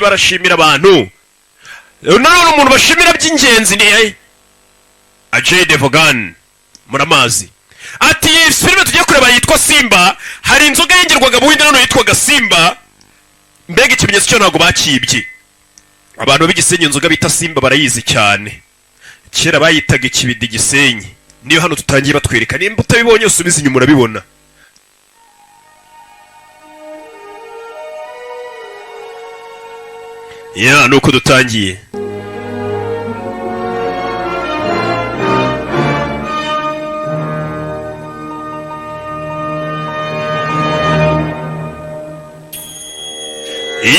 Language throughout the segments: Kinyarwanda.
barashimira abantu. None umuntu bashimira by'ingenzi ni Agasobanuye muramazi. Ati filime tugiye kureba yitwa Simmba, hari inzoga yengerwaga buhinde none yitwaga Simmba. Mbega ikimenyetso cyo ntago bakibye. Abantu b'igisenyi inzoga bita Simmba barayizi cyane. Kera bayitaga ikibidi gisenyi. Niyo hano tutangiye batwereka nimba utabibonye usubiza inyuma urabibona. Ya nuko dutangiye.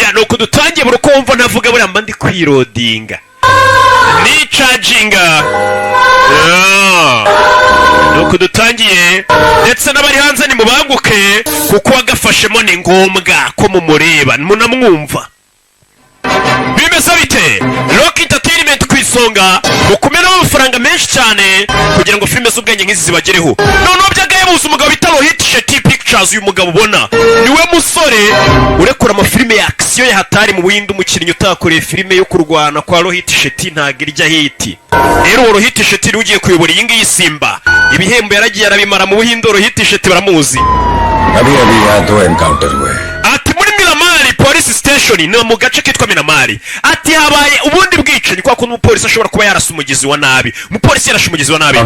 Ya nuko dutangiye burukumva navuga buri mba ndi kwirodinga. Ni charginga. Nuko dutangiye ndetse n'abari hanze ni mubanguke kuko wagafashemo ni ngombwa ko mumureba munamwumva. Bimeze bite? Rock Entertainment kwisonga mukumena amafaranga menshi cyane kugira ngo filime z'ubwenge nk'izi zibagereho. None byagaye buza umugabo bitaro Hit Sheti Pictures uyu mugabo ubona niwe musore urekura amafilime ya action ya hatari mu Buhinde umukinnyi utakoreye filime yo kurwana kwa Hit Sheti ntago irya hiti. Rero Hit Sheti ugiye kuyobora iyi ngiyi Simmba ibihembo yaragiye arabimara mu Buhinde Hit Sheti baramuzi. अभी यहाँ दो एनकाउंटर हुए ati muri Miramari police station ni mu gace kitwa Miramari ati habaye ubundi bwicanyi kwa kuntu umupolisi ashobora kuba yarasa umugizi wa nabi umupolisi yarashe umugizi wa nabi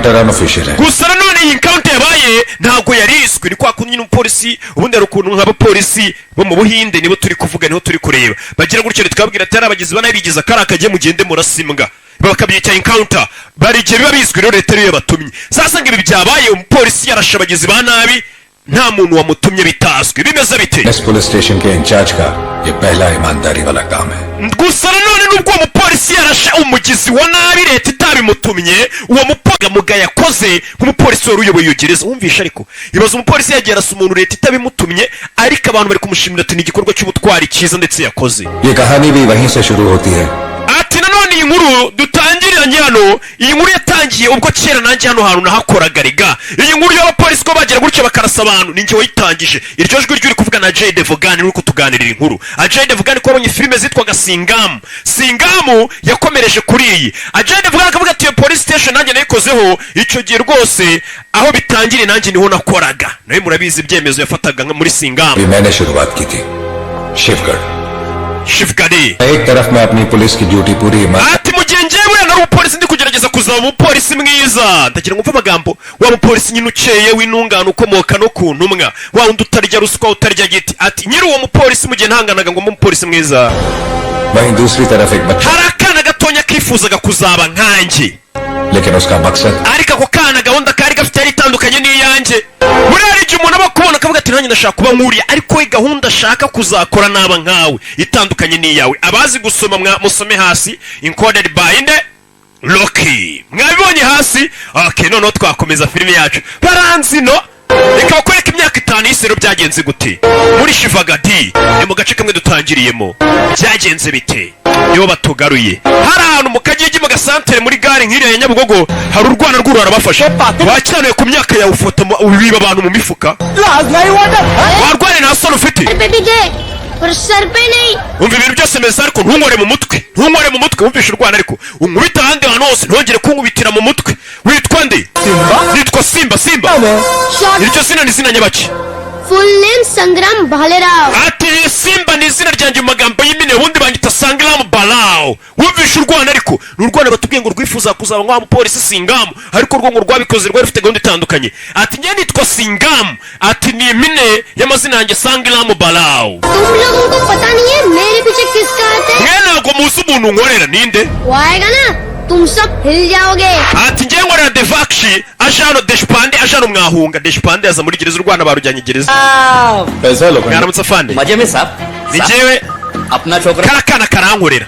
gusa none iyi encounter yabaye ntago yariswe ni kwa kuntu nyine umupolisi ubundi ari ukuntu nk'abapolisi bo mu Buhinde nibo turi kuvuga niho turi kureba bagira gutyo twabwira ati abagizi ba nabi bigize akarakajye mugende murasimbwa bakabyita encounter barije biba bizwe rero leta yo batumye sasa ngo ibi byabaye umupolisi yarashe abagizi ba nabi nta muntu wamutumye bitazwe bimeze bite police station के इंचार्ज का ये पहला ईमानदारी वाला काम है gusa none nubwo umupolisi yarashe umugizi wa nabi leta itabimutumye uwo mupaga muga yakoze nk'umupolisi wari uyoboye iyo gereza wumvisha ariko ibaza umupolisi yagiye arasa umuntu leta itabimutumye ariko abantu bari kumushimira ati ni igikorwa cy'ubutwari cyiza ndetse yakoze ये कहानी भी वहीं से शुरू होती है ati nanone iyi nkuru dutangiranye hano iyi nkuru yatangiye ubwo kera nanjye hano hantu nahakoraga rega iyi nkuru y'abapolisi ko bagira gutyo bakarasa abantu ninjye wayitangije iryo jwi ryuri kuvuga na Agasobanuye nuko tuganirira inkuru Agasobanuye ko abonye filime zitwaga Singamu yakomereje kuri iyi Agasobanuye akavuga ati police station nanjye nayikozeho icyo gihe rwose aho bitangire nanjye niho nakoraga nawe murabizi ibyemezo yafataga muri Singamu मैंने शुरुआत की थी Shifgadi एक तरफ मैं अपनी पुलिस की ड्यूटी पूरी ati mugenjewe na umupolisi ndi kugerageza kuzaba umupolisi mwiza ndagira ngo mva amagambo wa mupolisi nyine ukeye w'intungano ukomoka no ku ntumwa wa undi utarya ruswa utarya giti ati nyiri uwo mupolisi mugihe ntanganaga ngo umupolisi mwiza वहीं दूसरी तरफ एक बच्चा harakana gatonya kifuzaga kuzaba nkanjye लेकिन उसका मकसद ariko ako kana gahunda kari gafite yari itandukanye n'iyanjye muri hari igihe umuntu aba kubona akavuga ati nanjye ndashaka kuba nkuriya ariko we gahunda ashaka kuzakora naba nkawe itandukanye n'iyawe abazi gusoma musome hasi encoded by nde Rocky mwabibonye hasi okay noneho twakomeza filime yacu baranzi no reka bakwereka imyaka 5 y'isero byagenze gute muri Shifagadi ni mu gace kamwe dutangiriyemo byagenze bite nibo batugaruye hari ahantu mu Kagigi mu gasantere muri gare nk'iriya ya Nyabugogo hari urwana rw'urara bafashe wacyanuye ku myaka yawe ufota ubiba abantu mu mifuka warwane nta solo ufite umva ibintu byose meza ariko ntungore mu mutwe wumvishe urwana ariko unkubita ahandi hantu hose ntongere kunkubitira mu mutwe witwa nde nitwa Simmba iryo zina ni zina nyabaki full name Sangram Bhalerao ati Simmba ni izina ryanjye mu magambo y'imine ubundi banyita Sangram Balao wumvishe urwana ariko n'urwana batubwiye ngo rwifuza kuzaba nk'aho umupolisi Singamu ariko rwo ngo rwabikoze rwari rufite gahunda itandukanye ati njye nitwa Singamu ati ni imine y'amazina yanjye Sangram Balao तुम लोगों को पता नहीं है मेरे पीछे किसका हाथ है mwe ntabwo muzi umuntu nkorera ninde वो आएगा ना तुम सब हिल जाओगे ati njye nkorera Devakshi ajano Deshpande ajano mwahunga Deshpande yaza muri gereza urwana barujyanye gereza पैसा लो mwaramutse afande मजे में साहब ni njyewe अपना छोकरा karakana karankorera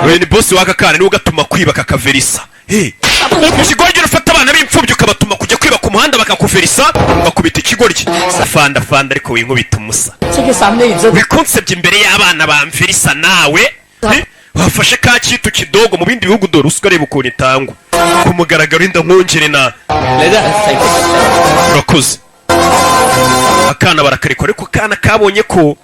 we ni boss waka kana niwe ugatuma kwiba kakaverisa ikigoryi ufata abana b'imfubyi ukabatuma kujya kwiba ku muhanda bakakuverisa bakubita ikigoryi afanda ariko winkubita umusa wikonsebye imbere y'abana bamverisa nawe wafashe ka kitu kidogo mu bindi bihugu dore uswa reba ukuntu itangwa ku mugaragaro inda nkongere na ले जा urakoze akana barakarekwa ariko kana kabonye ko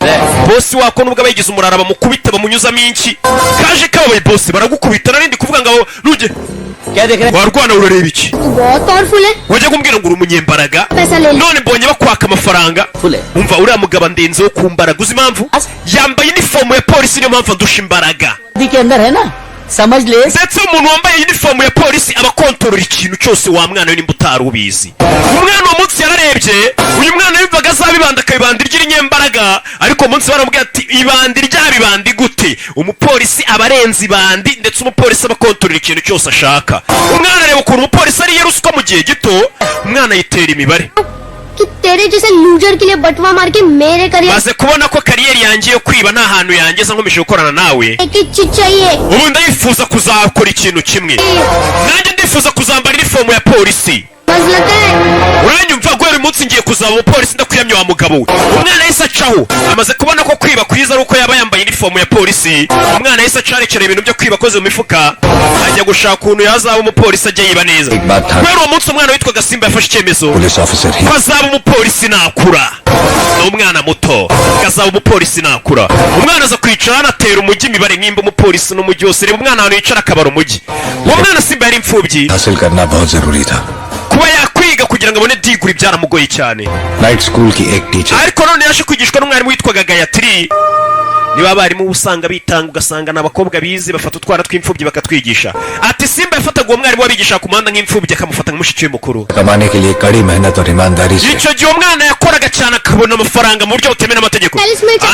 bosi wako nubwo abayigize umurara bamukubita bamunyuzamo inki kaje kabaye bosi baragukubita narindi kuvuga ngo nuje warwana urareba iki बहुत पावरफुल है wajya kumbwira ngo uri umunyembaraga none mbonye bakwaka amafaranga umva uriya mugabo ndenze wo kumbaraga uzi impamvu yambaye inifomu ya polisi niyo mpamvu andusha imbaraga ndetse umuntu wambaye inifomu ya polisi aba akontorora ikintu cyose wa mwana we nimba utari ubizi umwana uwo munsi yararebye uyu mwana yumvaga azabibanda akabibanda iry'inyembaraga ariko uwo munsi baramubwira ati ibandi ryabibandi gute umupolisi aba arenze ibandi ndetse umupolisi aba akontorora ikintu cyose ashaka umwana areba ukuntu umupolisi ariye ruswa mu gihe gito umwana yitera imibare कि तेरे जैसे लूजर के लिए बटवा मार के मेरे career maze kubona ko kariyeri yanjye yo kwiba nta hantu yangeza nkomeje gukorana nawe की चीज चाहिए ubu ndifuza kuzakora ikintu kimwe nanjye ndifuza kuzambara inifomu ya polisi uranyumva guhera uyu munsi ngiye kuzaba umupolisi ndakuyamye wa mugabo we umwana yahise acaho amaze kubona ko kwiba kwiza ari uko yaba yambaye inifomu ya polisi umwana yahise acarekera ibintu byo kwiba akoze mu mifuka ajya gushaka ukuntu yazaba umupolisi ajya yiba neza guhera uwo munsi umwana witwaga Simba yafashe icyemezo ko azaba umupolisi nakura ni umwana muto azaba umupolisi nakura umwana aza kwicara anatera umujyi imibare nk'imba umupolisi n'umujyi wose reba umwana ahantu yicara akabara umujyi uwo mwana Simba yari imfubyi kuba yakwiga kugira ngo abone diguri byaramugoye cyane ariko none yaje kwigishwa n'umwarimu witwaga Gayatri niba abarimu usanga bitanga ugasanga n'abakobwa bize bafata utwara tw'imfubyi bakatwigisha ati Simba yafataga uwo mwarimu wabigisha ku muhanda nk'imfubyi akamufata nk'umushiki we mukuru icyo gihe umwana yakoraga cyane akabona amafaranga mu buryo butemewe n'amategeko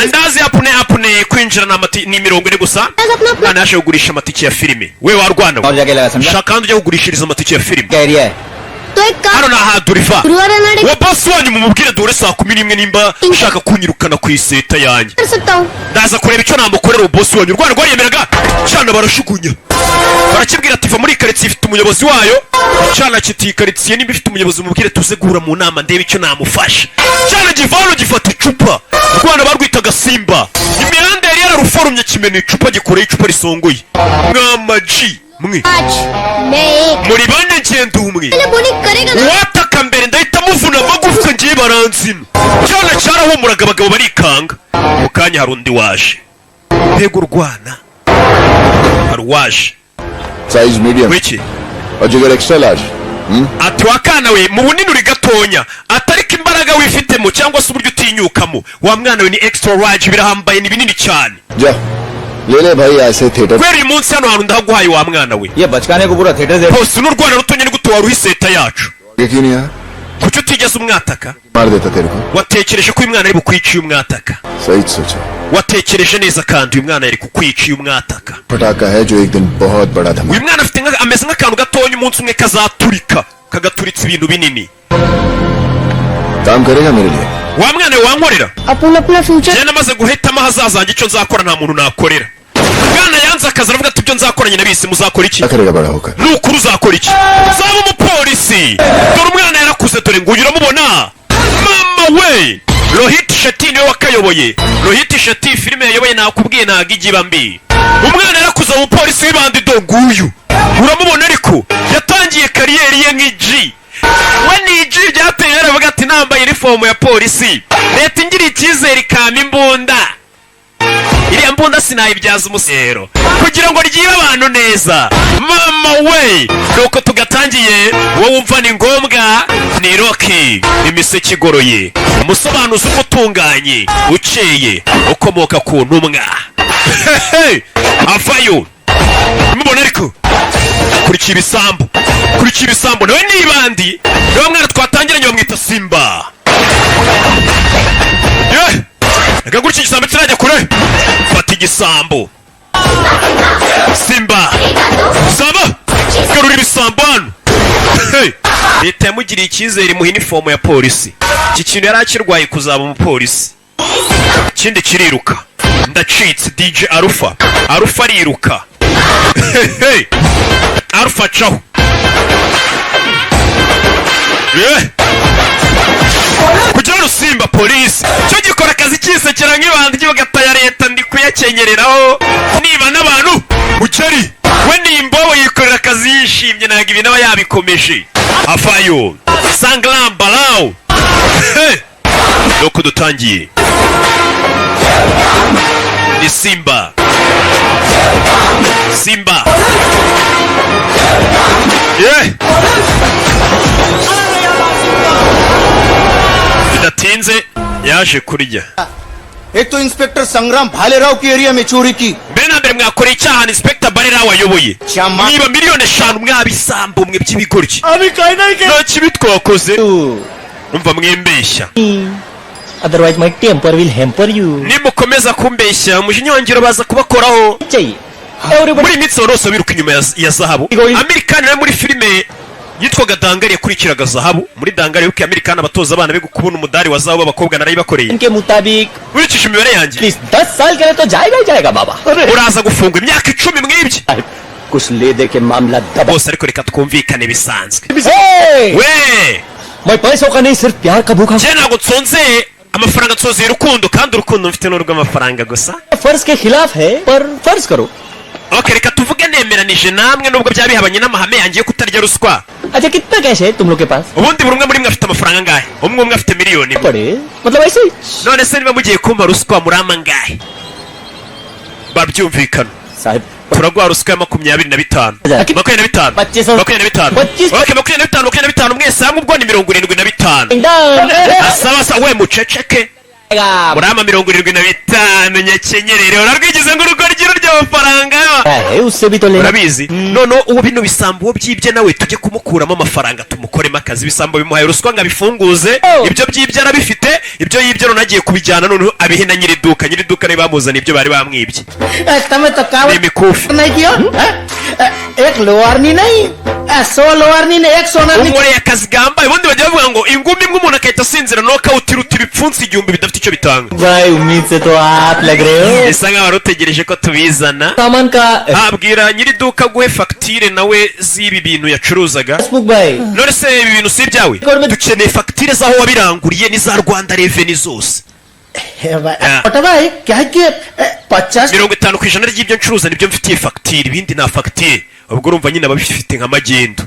andazi apune kwinjira ni 40 gusa umwana yaje kugurisha amatike ya filime we warwana shaka kandi ujya kugurishiriza amatike ya filime hano nahaduriva wa bosi wanyu mumubwire dore saa 11 nimba ushaka kunyirukana ku iseta yanjye ndaza kureba icyo namukorera uwo bosi wanyu urwana rwariyemeraga cyane barashugunya barakibwira ati va muri karitsiye ifite umuyobozi wayo cyane kiti karitsiye nimba ifite umuyobozi mumubwire tuze guhura mu nama ndebe icyo namufasha cyane givano gifata icupa urwana barwitaga Simba imihanda yari yararuforumye kimena icupa gikoreye icupa risongoye mwamaji mwe muri bane ngenda umwe wataka mbere ndahita muvuna amagufwa ngiye baranzima cyane cyarahumuraga abagabo barikanga mu kanya hari undi waje mbega urwana hari uwaje size medium wiki ajigar extra large ati wakana we mu bunini uri gatonya atariko imbaraga wifitemo cyangwa se uburyo utinyukamo wa mwana we ni extra large birahambaye ni binini cyane ja lele bhai aise theater kweri munsi hano hantu ndaguhaye wa mwana we ye bachkane ko pura theater de bose n'urwana rutonye ni gute wari uhiseta yacu yakini ya kucyo utigeze umwataka mar deta tere ko watekereje ko uyu mwana ari bukwiciye umwataka sahi socha watekereje neza kandi uyu mwana yari kukwiciye umwataka pataka hai jo ek din bahut bada dhamaka uyu mwana afite ameze nk'akantu gatonya umunsi umwe kazaturika kagaturitsa ibintu binini काम करेगा मेरे लिए wa mwana we wankorera अपना future je namaze guhitamo ahazaza hanjye icyo nzakora nta muntu nakorera mwana yanze akazi aravuga ati ibyo nzakora nyine bisi muzakora iki करेगा बड़ा होकर nukuri uzakora iki uzaba umupolisi dore umwana yarakuze dore nguyu uramubona mama we Rohit Shetty niwe wakayoboye Rohit Shetty filime yayoboye nakubwiye ntago igiba mbi umwana yarakuze umupolisi w'ibandi do nguyu uramubona ariko yatangiye kariyeri ye nk'igi we ni igi byateye yaravuga ati nambaye inifomu ya polisi leta ingira icyizere ikama imbunda iriya mbunda sinayibyaza umusero kugira ngo ryibe abantu neza mama we nuko tugatangiye wowe wumva ni ngombwa ni Rocky imiseke igoroye umusobanuzi umutunganye ukeye ukomoka ku ntumwa avayo mubona ariko kurikira ibisambo nawe nibandi niwe mwana twatangiranye bamwita Simba reka gutya igisambo kirajya kure fata igisambo Simba garura ibisambo hano leta yamugiriye icyizere imuha inifomu ya polisi iki kintu yari akirwaye kuzaba umupolisi ikindi kiriruka ndacitse DJ Alpha ariruka Alpha caho kugira ngo Simba polisi cyo gikora akazi kisekera nk'ibandi ry'ugataya leta ndi kuyakenyereraho niba n'abantu ukeri we nimbo yikorera akazi yishimye ntago ibi naba yabikomeje avayo sanglam balao nuko dutangiye. Ni Simmba. Simmba. Yeah. Bidatinze yaje kurya. एक तो इंस्पेक्टर संग्राम भालेराव की एरिया में चोरी की mbere na mbere mwakoreye icyaha inspector Barerawo wayoboye. Chama. Niba miliyoni 5 mwabisambu mwe by'ibigoryi. अभी कहीं नहीं के Nta kibi twakoze. Umva mwembeshya. Otherwise my temper will hamper you. Nimukomeza kumbeshya umujinya wangiro baza kubakoraho. चाहिए everybody Muri iminsi wose biruka inyuma ya zahabu. Amerikani nawe muri filime yitwaga Dangari yakurikiraga zahabu. Muri Dangari yuko Amerikani abatoza abana be kubona umudari wa zahabu abakobwa narayibakoreye. इनके मुताबिक Urikije imibare yanjye. Please 10 साल के लिए तो जाएगा ही जाएगा बाबा. Uraza gufungwa imyaka 10 mwibye. कुछ ले दे के मामला दबा. Bose ariko reka twumvikane bisanzwe. Hey! We! मैं पैसों का नहीं सिर्फ प्यार का भूखा. Je ntabwo nsonze amafaranga nsonze y'urukundo kandi urukundo mfite n'urw'amafaranga gusa. फर्ज के खिलाफ है पर फर्ज करो. Okay, reka tuvuge nemeranije namwe nubwo byaba bihabanye n'amahame yanjye yo kutarya ruswa. अच्छा कितना कैश है तुम लोग के पास? Ubundi buri umwe muri mwe afite amafaranga angahe? Umwe afite miliyoni imwe. पड़े मतलब ऐसे ही. None se niba mugiye kumpa ruswa murama angahe? Babyumvikana. साहब Turaguha ruswa ya 25. 25. 25. Okay, 25 mwese hamwe ubwo ni 75. Asaba we muceceke. Murama 75 nyakenyerere urarwigize ngo urugoryi ry'amafaranga. है उससे भी तो ले. Urabizi none ubu bino bisambo byibye nawe tujye kumukuramo amafaranga tumukoremo akazi. Bisambo bimuhaye ruswa ngo abifunguze ibyo byibye arabifite ibyo yibye nagiye kubijyana none abihena nyiriduka ne bamuzana ibyo bari bamwibye. तमें तो कावत Imikufi नहीं किया एक लोअरनी नहीं 100 लोअरनी ने 1 सोनारनी umure akazi gambaye ubundi bajya bavuga ngo ingumi imwe umuntu akahita asinzira knockout irutira ipfunsi igihumbi bidafite icyo bitanga. भाई उम्मीद से तो आप लग रहे हो. Bisa nkaho warutegereje ko tubizana. सामान का Habwira nyiriduka guhe fagitire nawe z'ibi bintu yacuruzaga. Facebook भाई. None se ibi bintu si ibyawe? Dukeneye fagitire z'aho wabiranguriye n'iza Rwanda Revenue zose. छोटा भाई क्या है कि 50 50% ry'ibyo ncuruza nibyo mfitiye fagitire ibindi nta fagitire. Ubwo urumva nyine ababifite nka magendo.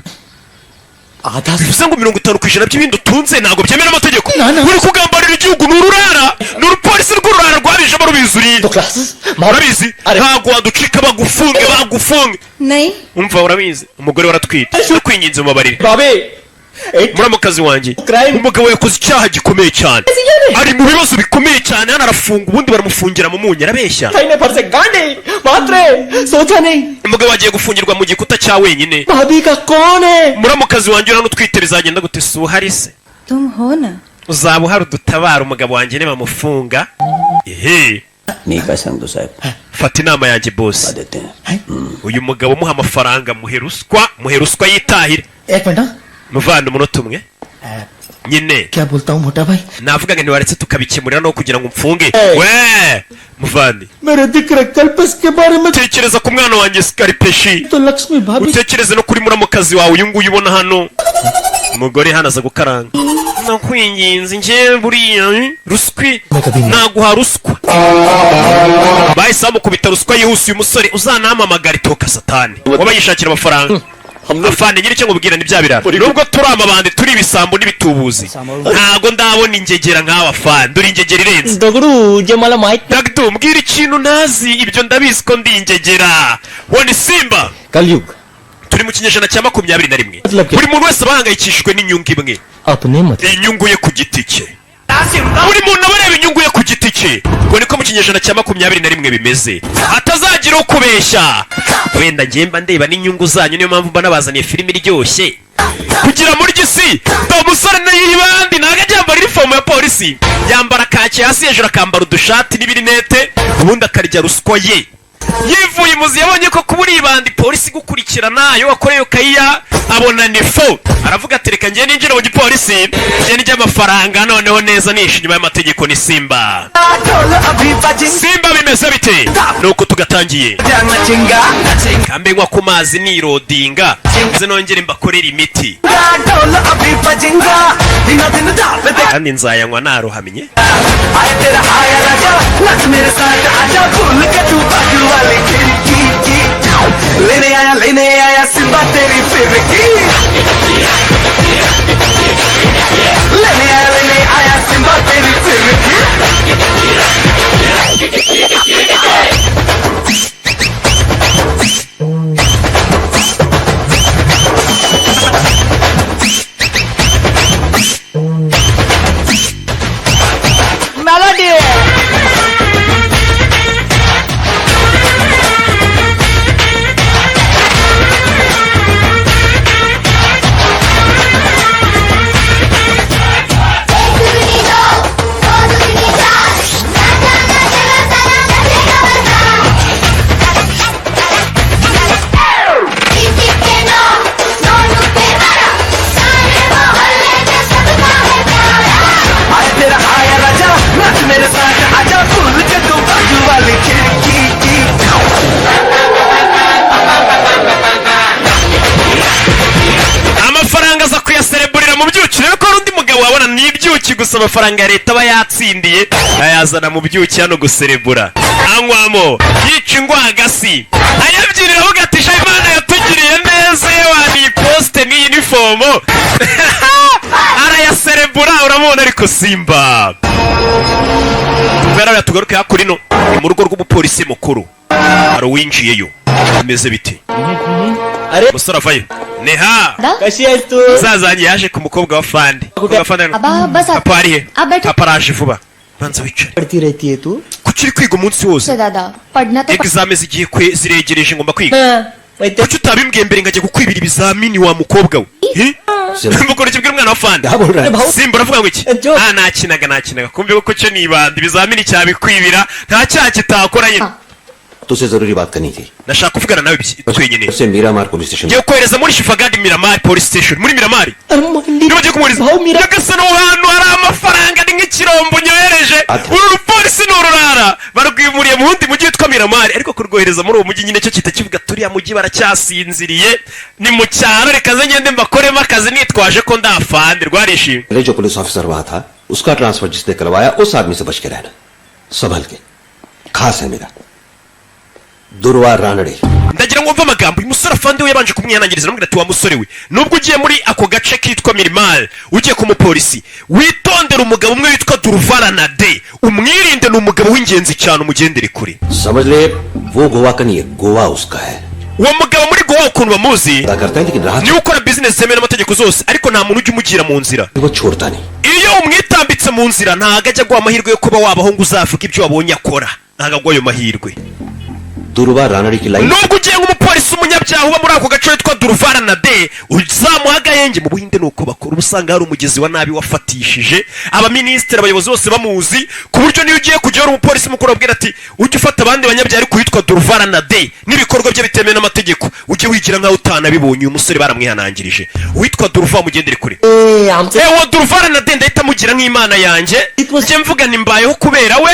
आधा Bivuze ngo 50% by'ibindi utunze ntabwo byemera amategeko. No. Uri kugambarira igihugu n'ururara. N'urupolisi rw'ururara rwabije barubizuriye. तो classes Urabizi? Ntabwo waducika bagufunge. नहीं Umva urabizi umugore waratwite. Kwinginze mubabarire. बाबे Muramukazi wanjye Crime. umugabo yakoze icyaha gikomeye cyane ari mu bibazo bikomeye cyane hano arafunga ubundi baramufungira mu munyi arabeshya खाने पर से गांडे बात रे सोचा नहीं. umugabo agiye gufungirwa mu gikuta cya wenyine भाभी का कौन है? muramukazi wanjye hano utwite bizagenda gute si uhari se तुम हो ना uzaba uhari udutabara umugabo wanjye nibamufunga ehe नहीं कसम तो साहब fata inama yanjye boss देते हैं. uyu mugabo muha amafaranga muhe ruswa yitahire एक minute muvana umunota umwe nyine क्या बोलता हूँ मोटा भाई navuga ngo ntiwaretse tukabikemurira no kugira ngo mfunge we muvandi मेरे दिक्र कल्पस के बारे में utekereza ku mwana wanjye Skaripeshi तो लक्ष्मी भाभी utekereze no kuri muramukazi wawe uyu nguyu ubona hano umugore hano aza gukaranga nakwinginze njye buriya ruswi naguha ruswa bahise bamukubita ruswa yihuse uyu musore uzanampamagara itoka satani waba yishakira amafaranga afande nyiri icyo ngubwira ni bya birara nubwo turi amabandi turi ibisambo n'ibitubuzi ntago ndabona ingegera nk'aba afande uri ingegera irenze Dagdu जे मला माहित Dagdo mbwira ikintu ntazi ibyo ndabizi ko ndi ingegera woni Simmba कलयुग turi mu kinyejana cya 21 मतलब buri muntu wese abahangayikishijwe n'inyungu imwe अपने मत inyungu ye ku giti cye buri muntu aba areba inyungu ye ku giti cye ngo niko mu kinyejana cya 21 bimeze hatazagira ukubeshya wenda njyemba ndeba n'inyungu zanyu niyo mpamvu mba nabazaniye filime iryoshye kugira muri gisi ta umusore n'iyibandi ntago ajyambara inifomu ya polisi yambara kaki hasi hejuru akambara udushati n'ibirinete ubundi akarya ruswa ye yivuye imuzi yabonye ko kuba uri ibandi polisi gukurikirana iyo wakoreye ukayiya abona ni fo aravuga ati reka njye ninjira mu gipolisi njye nijya amafaranga noneho neza nishe inyuma y'amategeko ni Simmba Simmba bimeze bite nuko tugatangiye kambe nkwa ku mazi nirodinga nze nongere mbakorera imiti kandi nzayanywa narohamye लेने आया सिम्बा तेरी फिर की लेने आया सिम्बा तेरी फिर gusa amafaranga ya leta aba yatsindiye ayazana mu byuki hano guserebura anywamo yica ingwagasi ayabyiniraho gatisha Imana yatugiriye neza yewani poste ni uniform arayaserebura uramubona ariko Simmba kubera yatugaruke hakuri no mu rugo rw'umupolisi mukuru hari uwinjiyeyo bimeze biti musore avayo neha zazanye yaje ku mukobwa wa fandi papa arihe papa araje vuba banza wicare पढ़ती रहती है तू kuki kwiga umunsi wose दादा पढ़ना तो examen zigiye ziregereje ngomba kwiga kuki utabimbwiye mbere ngajya gukwibira ibizamini wa mukobwa we mukora ikibwira umwana wa fandi Simmba uravuga ngo iki nakinaga kumbe ko cyo nibanda ibizamini cyabikwibira nta cyaha kitakora nyine तुझसे जरूरी बात करनी थी nashaka kuvugana nawe twenyine उससे Miramar police station ngiye kohereza muri Shifagadi Miramar police station muri Miramar nibagiye kumuriza Nyagasani aho hantu hari amafaranga ni nk'ikirombo nyohereje uru polisi n'ururara barwimuriye mu wundi mujyi witwa Miramar ariko kurwohereza muri uwo mujyi nyine cyo kita kivuga turiya mujyi baracyasinziriye ni mu cyaro reka ze ngende mbakoremo akazi nitwaje ko ndafande rwarishimye मेरे जो police officer वहां था उसका ट्रांसफर जिसने करवाया उस आदमी से बच के रहना संभल के खास है मेरा दुर्वा Ranade ndagira ngo mva amagambo uyu musore afande we yabanje kumwihanangiriza namubwira ati wa musore we nubwo ugiye muri ako gace kitwa Miramar ugiye ku mupolisi witondera umugabo umwe witwa Durvaranade umwirinde ni umugabo w'ingenzi cyane umugendere kure समझ ले वो गोवा का नहीं है गोवा उसका है uwo mugabo muri Gowa ukuntu bamuzi करता है लेकिन राह niwe ukora business zemewe n'amategeko zose ariko nta muntu ujya umugira mu nzira वो छोड़ता नहीं iyo umwitambitse mu nzira ntago ajya guha amahirwe yo kuba wabaho ngo uzavuga ibyo wabonye akora ntago agwa ayo mahirwe दुर्वा रानड़ी की line nubwo ugiye nk'umupolisi umunyabyaha uba muri ako gace witwa Durvaranade uzamuha agahenge mu Buhinde nuko bakora ubusanga hari umugezi wa nabi wafatishije abaminisitiri abayobozi bose bamuzi ku buryo niyo ugiye kujya uri umupolisi mukuru abwira ati ujye ufata abandi banyabyaha ariko witwa Durvaranade n'ibikorwa bye bitemewe n'amategeko ujye wigira nkaho utanabibonye uyu musore baramwihanangirije witwa Durva mugendere kure ewo Durvaranade ndahita mugira nk'imana yanjye njye mvuga nimbayeho kubera we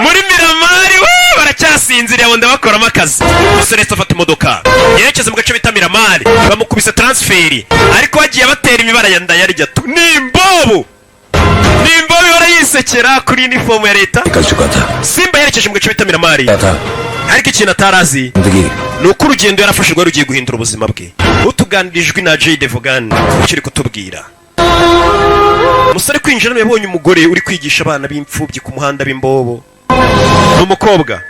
muri Miramar we baracyasinziriye abo ndabakoramo akazi umusore afata imodoka yerekeza mu gace bita Miramar bamukubise transferi ariko bagiye batera imibara ya ndayarya nimbobo ihora yisekera kuri uniform ya leta निकल चुका था Simmba yerekeje mu gace bita Miramar था ariko ikintu atarazi जिंदगी ni uko urugendo yarafashe rwari rugiye guhindura ubuzima bwe utuganirijwe na Jay Devogan ukiri kutubwira umusore kwinjira yabonye umugore uri kwigisha abana b'imfubyi ku muhanda b'imbobo n'umukobwa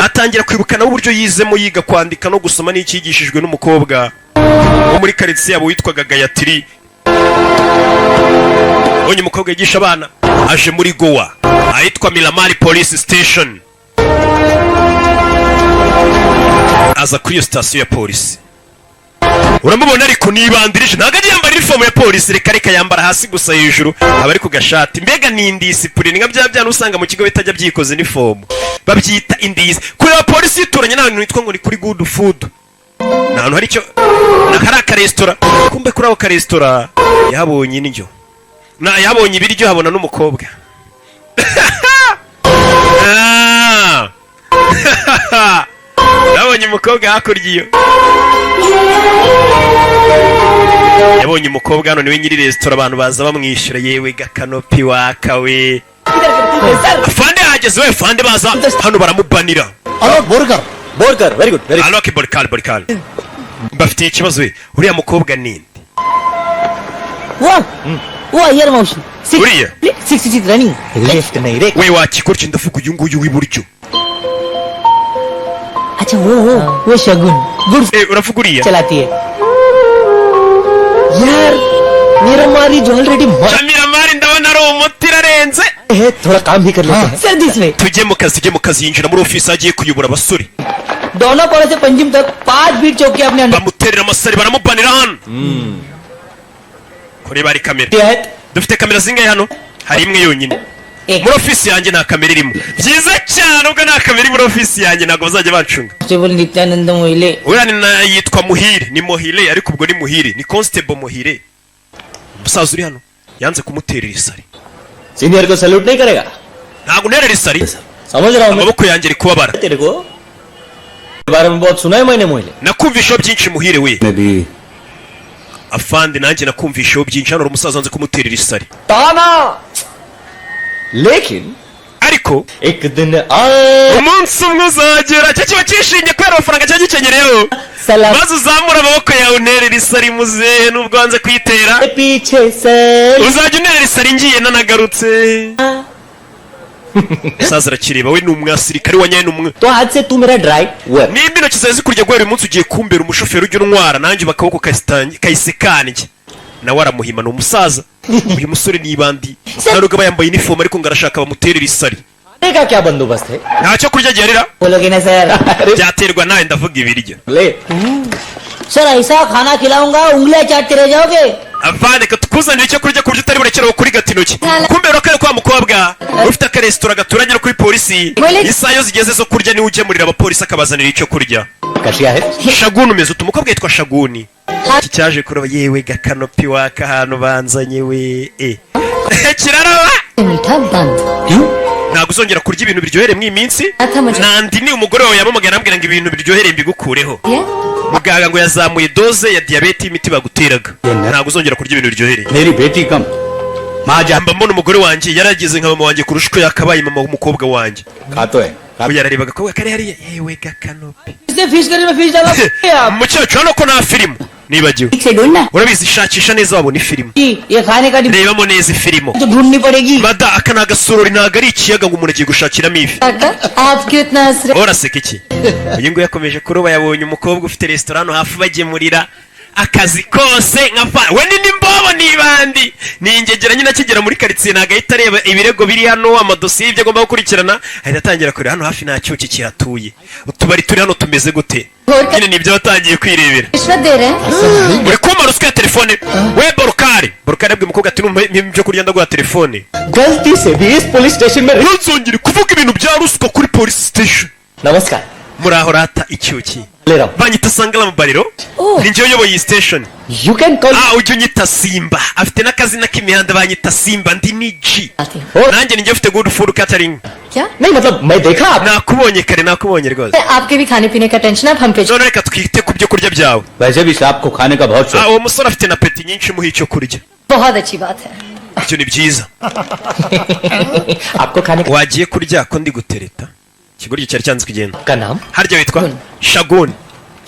atangira kwibukana uburyo yizemo yiga kwandika no gusoma n'icyigishijwe n'umukobwa wo muri quartier yabo witwaga Gayatri onye umukobwa yigisha abana aje muri Goa ahitwa Miramar police station aza kuri iyo station ya polisi uramubona ariko nibandirije ntago agiye yambara uniform ya polisi reka yambara hasi gusa hejuru aba ari ku gashati mbega ni indiscipline nka bya byana usanga mu kigo bitajya byikoze uniform babyita indisi kuri polisi yituranye n'abantu bitwa ngo ni kuri good food nahantu hari cyo nakari akaresitora kumbe kuri ako karesitora yahabonye n'iryo yabonye ibiryo habona n'umukobwa yabonye umukobwa hakurya iyo yabonye umukobwa hano niwe nyiri resitora abantu baza bamwishyura yewe gakanopi wakawe fande hageze we fande baza hano baramubanira Borkar very good very aloke borikal mbafitiye ikibazo we uriya mukobwa ninde वो यार मौसी uriya six running left नहीं रे we wakigoryi ndavuga uyu nguyu w'iburyo अच्छा वो शगुन good uravuga uriya चलाती है यार मेरा मारी जो already Miramar ndabona ari umuti irarenze है थोड़ा काम भी कर लेते हैं सर दिस में tujye mu kazi yinjira muri ofisi agiye kuyobora abasore दोनापाड़ा से पंजिम तक 5 फीट चौकी अपने अंदर bamuterera amasari baramubanira hano kuri bari kamera dufite kamera zingahe hano hari imwe yonyine muri ofisi yanjye nta kamera irimo byiza cyane ubwo nta kamera iri muri ofisi yanjye ntabwo bazajya bancunga constable Nityanand Mohile uriya yitwa Muhire ni Mohile ariko ubwo ni Muhire ni constable Muhire umusaza uri hano yanze kumuterera isari senior को सैल्यूट नहीं करेगा ntabwo unterera isari समझ रहा हूँ मैं amaboko yanjye ari kubabara तेरे को बारे में बहुत सुना है मैंने Mohile nakumvishaho byinshi Muhire we में भी afande nanjye nakumvisheho byinshi hano umusaza wanze kumuterera isari ताना लेकिन ariko एक दिन आए umunsi umwe uzagera cyo kiba cyishimye kubera amafaranga cyo gikenyereyeho सलाम maze uzamura amaboko yawe unterera isari muzehe nubwo wanze kuyitera पीछे से uzajya unterera isari ngiye nanagarutse umusaza arakireba we ni umwasirikare wa nyayo n'umwe तो आज से तू मेरा driver nimba intoki zawe zikurya guhera uyu munsi ugiye kumbera umushoferi ujya untwara nanjye bakaboko kahise kanjye nawe aramuhima ni umusaza uyu musore ni ibandi ntabwo aba yambaye inifomu ariko ngo arashaka bamuterera isari खाने का क्या बंदोबस्त है nta cyo kurya giharira बोलोगे ना sir byaterwa nawe ndavuga ibiryo ले सर ऐसा खाना खिलाऊंगा उंगलियां चाटते रह जाओगे avane ka tukuzanira icyo kurya ku buryo utari burekeraho kuri gata intoki kumbera ko ari kwa mukobwa ufite akaresitora gaturanye no kuri polisi isaha iyo zigeze zo kurya niwe ugemurira abapolisi akabazanira icyo kurya Kasia है shaguni umeze utu umukobwa yitwa shaguni iki cyaje kuroba yewe gakanopi waka ahantu banzanye we kiraraba मीठा बंद ntabwo uzongera kurya ibintu biryohereye mw'iyi minsi nandi ni umugore wawe yamamagara ambwira ngo ibintu biryohereye mbigukureho muganga ngo yazamuye doze ya diyabete y'imiti baguteraga ntabwo uzongera kurya ibintu biryohereye मेरी बेटी कम mba mbona umugore wanjye yarageze nka mama wanjye kurusha uko yakabaye mama w'umukobwa wanjye खातो है ubu yarareba agakobwa kari hariya yewe gakanopi इसने fish curry में फिश डाला आप umukecuru hano ko nta filimu nibagiwe ठीक से ढूंढना urabizi shakisha neza wabona ifilimu ये खाने का डिब्बा rebamo neza ifilimu तो ढूंढनी पड़ेगी mada aka ni agasorori ntabwo ari ikiyaga ngo umuntu agiye gushakiramo ifi आप क्यों इतना हंस रहे uraseka iki uyu nguyu yakomeje kuroba yabonye umukobwa ufite resitora hano hafi bagemurira akazi kose nka we ni nimbobo nibandi ningegera nyine akigera muri karitsiye ntabwo ahita areba ibirego biri hano amadosiye y'ibyo agomba gukurikirana ahita atangira kureba hano hafi nta cyuki kihatuye utubari turi hano tumeze gute nyine nibyo batangiye kwirebera रिश्वत दे रहे हैं uri kumva ruswa ya telefone we borukari yabwiye umukobwa ati numva ibyo kurya ndaguha telefone गलती से भी इस police station में ntuzongere kuvuga ibintu bya ruswa kuri polisi station नमस्कार muri aho rata icyuki ले रहा हूँ banyita sangala mu bariro ni njyewe uyoboye iyi station you can call ujya unyita simba afite n'akazina k'imihanda banyita simba ndi ni G nanjye ninjye ufite good food catering क्या नहीं मतलब मैं देखा आप nakubonye kare nakubonye rwose आपके भी खाने पीने का टेंशन आप हम पे none reka twite ku byo kurya byawe वैसे भी साहब को खाने का बहुत शौक uwo musore afite na peti nyinshi muha icyo kurya बहुत अच्छी बात है ibyo ni byiza आपको खाने wagiye kurya ko ndi gutereta ikigoryi cyari cyanze kugenda का नाम harya witwa shaguni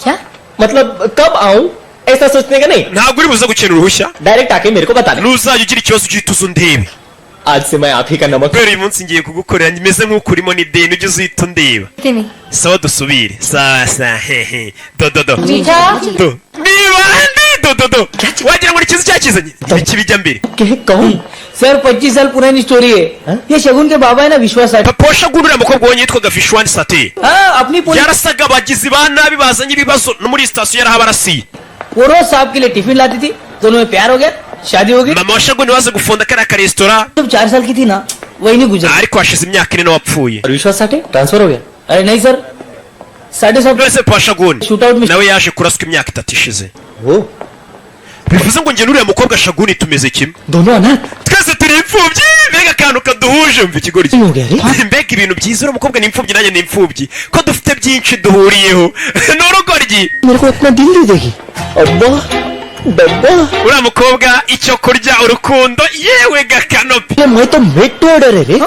क्या मतलब कब आऊं ऐसा सोचने का नहीं ntabwo uri buze gukenera uruhushya direct आके मेरे को बता दे nuzajya ugira ikibazo ujye uhita uza undebe आज से मैं आप ही का नमक kubera uyu munsi ngiye kugukorera meze nk'ukurimo n'ideni ujye uhita undeba नहीं sawa dusubire sasa hehe dododo मीठा do nibandi dododo wagira ngo ni ikizi cyakizanye ibiki bijya mbere कौन सर 25 साल पुरानी स्टोरी है ये शगुन के बाबा है ना विश्वास साहब papa wa shaguni uriya mukobwa wonye yitwaga fishwani sate हाँ अपनी police yarasaga abagizi ba nabi bazanye ibibazo no muri sitasiyo yarahabarasiye वो रोज साहब के लिए टिफिन लाती थी दोनों में प्यार हो गया शादी हो गई mama wa shaguni waze gufonda kariya karesitora जब 4 साल की थी ना वही नहीं गुजरा ariko hashize imyaka ine wapfuye और विश्वास साठे ट्रांसफर हो गया अरे नहीं सर 7.5 none se papa wa shaguni Shootout mission. nawe yaje kuraswa imyaka 3 ishize वो bivuze ngo njye n'uriya mukobwa shaguni tumeze kimwe दोनों अनाथ twese turi imfubyi mbega akantu kaduhuje mva ikigoryi हो गया रे mbega ibintu byiza uriya mukobwa ni imfubyi nanjye ni imfubyi ko dufite byinshi duhuriyeho ni urugoryi मेरे को इतना दिल दे देगी अब्बा डब्बा uriya mukobwa icyo kurya urukundo yewe gakanopi ये मैं तो मेट टू ऑर्डर है रे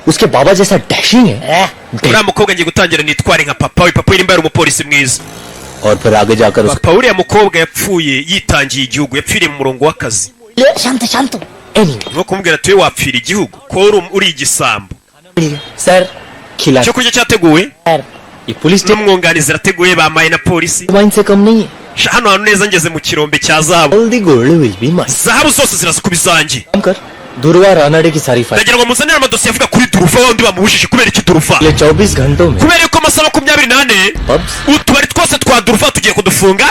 उसके बाबा जैसा डैशिंग है uriya mukobwa ngiye gutangira nitware nka papa we papa we nimba yari umupolisi mwiza और फिर आगे जाकर उसका papa uriya mukobwa yapfuye yitangiye igihugu yapfiriye mu murongo w'akazi शांत शांत anyway nko kumubwira ati we wapfira igihugu ko uri igisambo sir खिला icyo kurya cyateguwe sir ये police n'umwunganizi arateguye bamaye na polisi wine से कम नहीं है hano hantu neza ngeze mu kirombe cya zahabu जल्दी gold will be mine zahabu zose ziraza kuba izanjye काम कर दुर्वा रानाडे की सारी file ndagira ngo muzanire amadosiye avuga kuri durufa wundi bamubujije kubera iki durufa ये 24 घंटों में kubera yuko amasaha 24 pubs utubari twose twa durufa tugiye kudufunga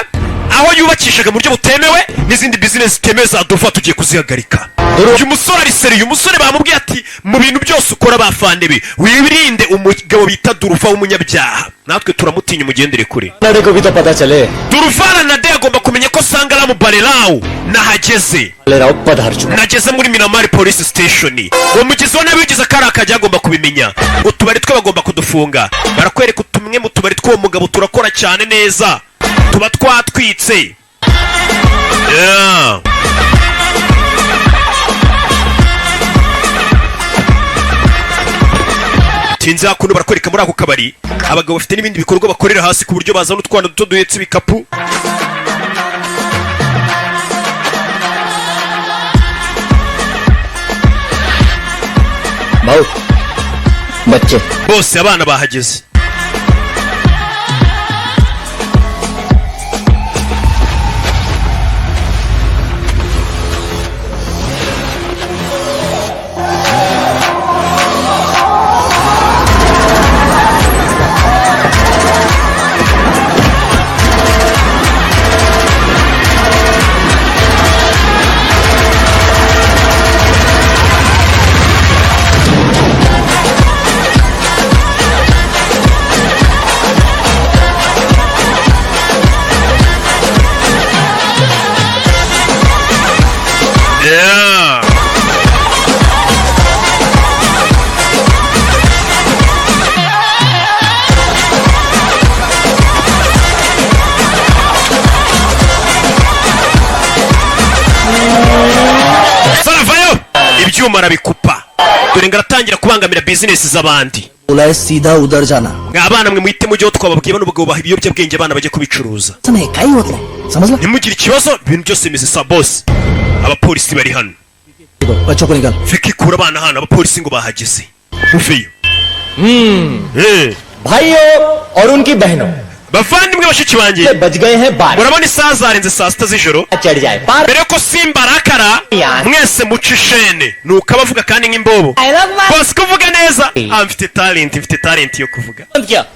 aho yubakishaga mu buryo butemewe n'izindi bizinesi zitemewe za durufa tugiye kuzihagarika uyu musore ariseriye umusore bamubwiye ati mu bintu byose ukora bafande be wirinde umugabo bita durufa w'umunyabyaha natwe turamutinya umugendere kure Ranade को भी तो पता चले durufana na de agomba kumenya ko sangaramu barerawu nahageze ले राव पधार चुका nageze muri minamari police station uwo mugizi wa nabi wigize akari akajya agomba kubimenya utubari twe bagomba kudufunga barakwereka tumwe mu tubari tw'uwo mugabo turakora cyane neza tuba twatwitse Yeah. tinze hakuno barakwereka muri ako kabari abagabo bafite n'ibindi bikorwa bakorera hasi ku buryo bazana utwana duto duhetse ibikapu. बच्चे bose abana bahageze. ibyuma arabikupa dore ngaratangira kubangamira business z'abandi. बोला सीधा उधर जाना abana mwe muhite mujye twababwiye bano bagabo baha ibiyobyabwenge abana bajye kubicuruza. नहीं कहीं होता है समझ लो ntimugire ikibazo ibintu byose bimeze sa boss. abapolisi bari hano बच्चों को निकाल fiki kura abana hano abapolisi ngo bahageze uveyo. भाइयों और उनकी बहनों bavandimwe bashiki banjye बज गए हैं 12 murabona isaha zarenze saa sita z'ijoro चढ़ जाए पार mbere ko Simba arakara mwese muca ishene nuko abavuga kandi nk'imbobo bose kuvuga neza mfite talent yo kuvuga.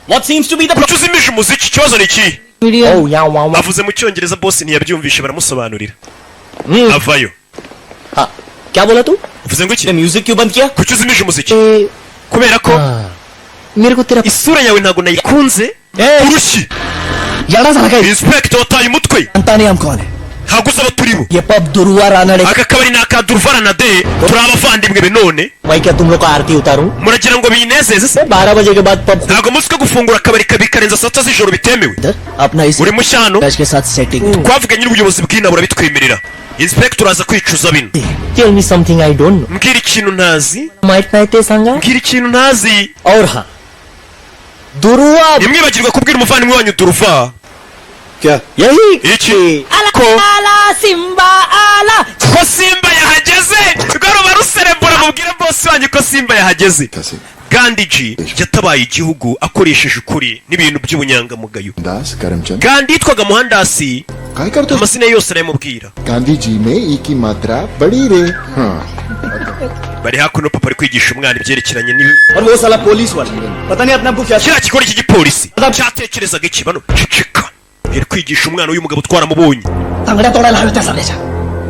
What seems to be the kuki uzimije umuziki ikibazo ni iki? Oh yeah wow avuze mu cyongereza boss ntiyabyumvishe baramusobanurira avayo. हाँ क्या बोला तू uvuze ngo iki? Music क्यों बंद किया kuki uzimije umuziki? kubera ko मेरे को तेरा isura yawe ntabwo nayikunze urushyi. यारा साला का inspector wataye umutwe जानता नहीं हम कौन है ntabwo uzaba turibo. ये पब दुरुआ Ranade aka kabari ni aka Durvara na de turi abavandimwe be none मैं क्या तुम लोग को आरती उतारूं muragira ngo binezeze se? 12 बजे के बाद pub ntabwo umunsi wo gufungura akabari kabikarenza saa sita z'ijoro bitemewe. इधर अपना इस uri mushyano बैच के साथ setting twavuganye n'ubuyobozi bw'inama burabitwemerera. inspector aza kwicuza bino. tell me something I don't know mbwira ikintu ntazi might नाइटे संगा mbwira ikintu ntazi. और हाँ दुरुआ ntimwibagirwe kubwira umuvandimwe wanyu Durva. क्या यही iki ko आला सिम्बा आला ko Simba yahageze rwo ruba ruserebura mubwire boss wanyu ko Simba yahageze. कैसे Gandhi yatabaye igihugu akoresheje ukuri n'ibintu by'ubunyangamugayo. दास करमचंद Gandhi yitwaga Mohandasi काय करते हो? amazina yose arayamubwira. गांधी जी में ई की मात्रा बड़ी रे हाँ bari hakuno papa ari kwigisha umwana ibyerekeranye n'ibi. और वो साला पुलिस वाला पता नहीं अपने आप को क्या kiriya kikora iki gipolisi cyatekerezaga iki bano ceceka yari kwigisha umwana w'uyu mugabo twaramubonye. तंगड़ा तोड़ा लालचा साले जा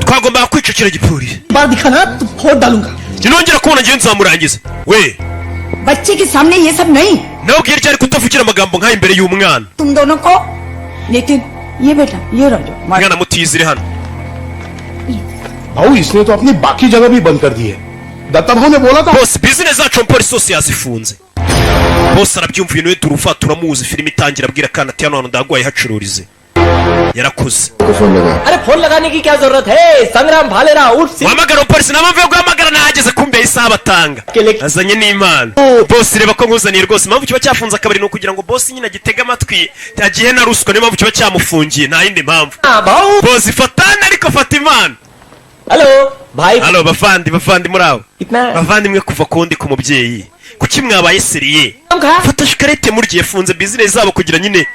twagombaga kwica kiriya gipolisi. बार दिखाना तो फोड़ डालूंगा ninongera kubona ngiye nzamurangiza we बच्चे के सामने ये सब नहीं nababwira cyari kutavugira amagambo nk'ayo imbere y'umwana. तुम दोनों को लेकिन ये बेटा ये रहो umwana mutizire hano. भाऊ इसने तो अपनी बाकी जगह भी बंद कर दी है दत्ता भाऊ ने बोला था bose bizinesi zacu umupolisi wose yazifunze. bose arabyumva ibintu we Durva turamuzi filime itangira abwira akana ati hano hantu ndagwaye hacururize yarakoze. को फोन लगा अरे फोन लगाने की क्या जरूरत है संग्राम भालेरा उठ wahamagara umupolisi nta mpamvu yo guhamagara nahageze kumbe isaha batanga azanye n'imana. bose reba ko nkuzaniye rwose impamvu kiba cyafunze akabari ni ukugira ngo bose nyine agitege amatwi agihe na ruswa niyo mpamvu kiba cyamufungiye nta yindi mpamvu. bose ifatane ariko fata imana. Hello भाई halo bavandi muri abo कितना bavandimwe kuva kundi ku mubyeyi kuki mwabaye seriye fata shikarete murye yafunze business zabo kugira nyine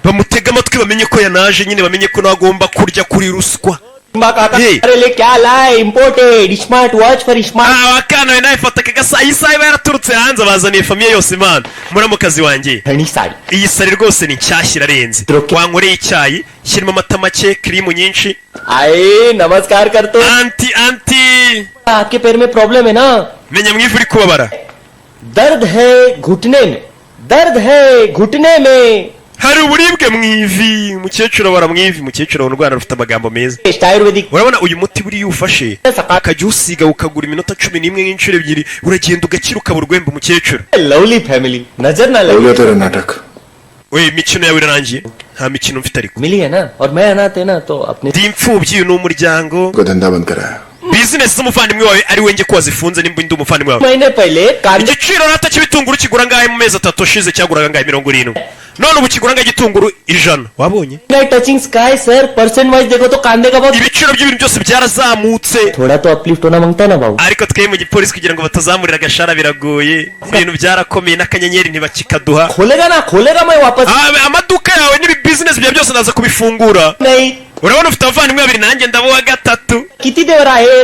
bamutega amatwi bamenye ko yanaje nyine bamenye ko nagomba kurya kuri ruswa. अरे ले क्या लाए imported smart watch for smart akana we nawe fata kagasa iyi saha iba yaraturutse hanze bazaniye famiye yose imana muramukazi wanjye. धनी sari iyi sari rwose ni nshyashya irarenze wankoreye icyayi shyirimo amata make kirimu nyinshi. आए नमस्कार कर तो anti आपके पैर में प्रॉब्लम है ना menya mu ivu uri kubabara दर्द है घुटने में दर्द है घुटने में hari uburibwe mu ivi umukecuru abara mu ivi umukecuru abona urwana rufite amagambo meza. Ayurvedic urabona uyu muti buriya uwufashe akajya usiga ukagura iminota 11 nk'inshuro ebyiri uragenda ugakira ukaba urwembe umukecuru. Lovely family नजर ना लगे हो गया तेरा नाटक we imikino yawe irarangiye nta mikino mfite ariko मिली है ना और मैं अनाथ है ना तो अपने ndi imfubyi uyu ni umuryango को धंधा बंद कराया bizinesi z'umuvandimwe wawe ari we njye ko wazifunze nimba ndi umuvandimwe wawe महीने पहले कांदे igiciro rata cy'ibitunguru kigura ngahe mu mezi atatu ashize cyaguraga ngahe 70 none ubu kigura ngahe igitunguru 100 wabonye touching sky sir percent wise देखो तो कांदे का बहुत ibiciro by'ibintu byose byarazamutse थोड़ा तो अपलिफ्ट होना मांगता है ना बाबू ariko twebwe mu gipolisi kugira ngo batazamurira agashara biragoye ibintu byarakomeye n'akanyenyeri ntibakikaduha खोलेगा मैं वापस amaduka yawe n'ibi business bya byose naza kubifungura नहीं urabona ufite abavandimwe babiri nanjye ndabuha gatatu कितनी देर है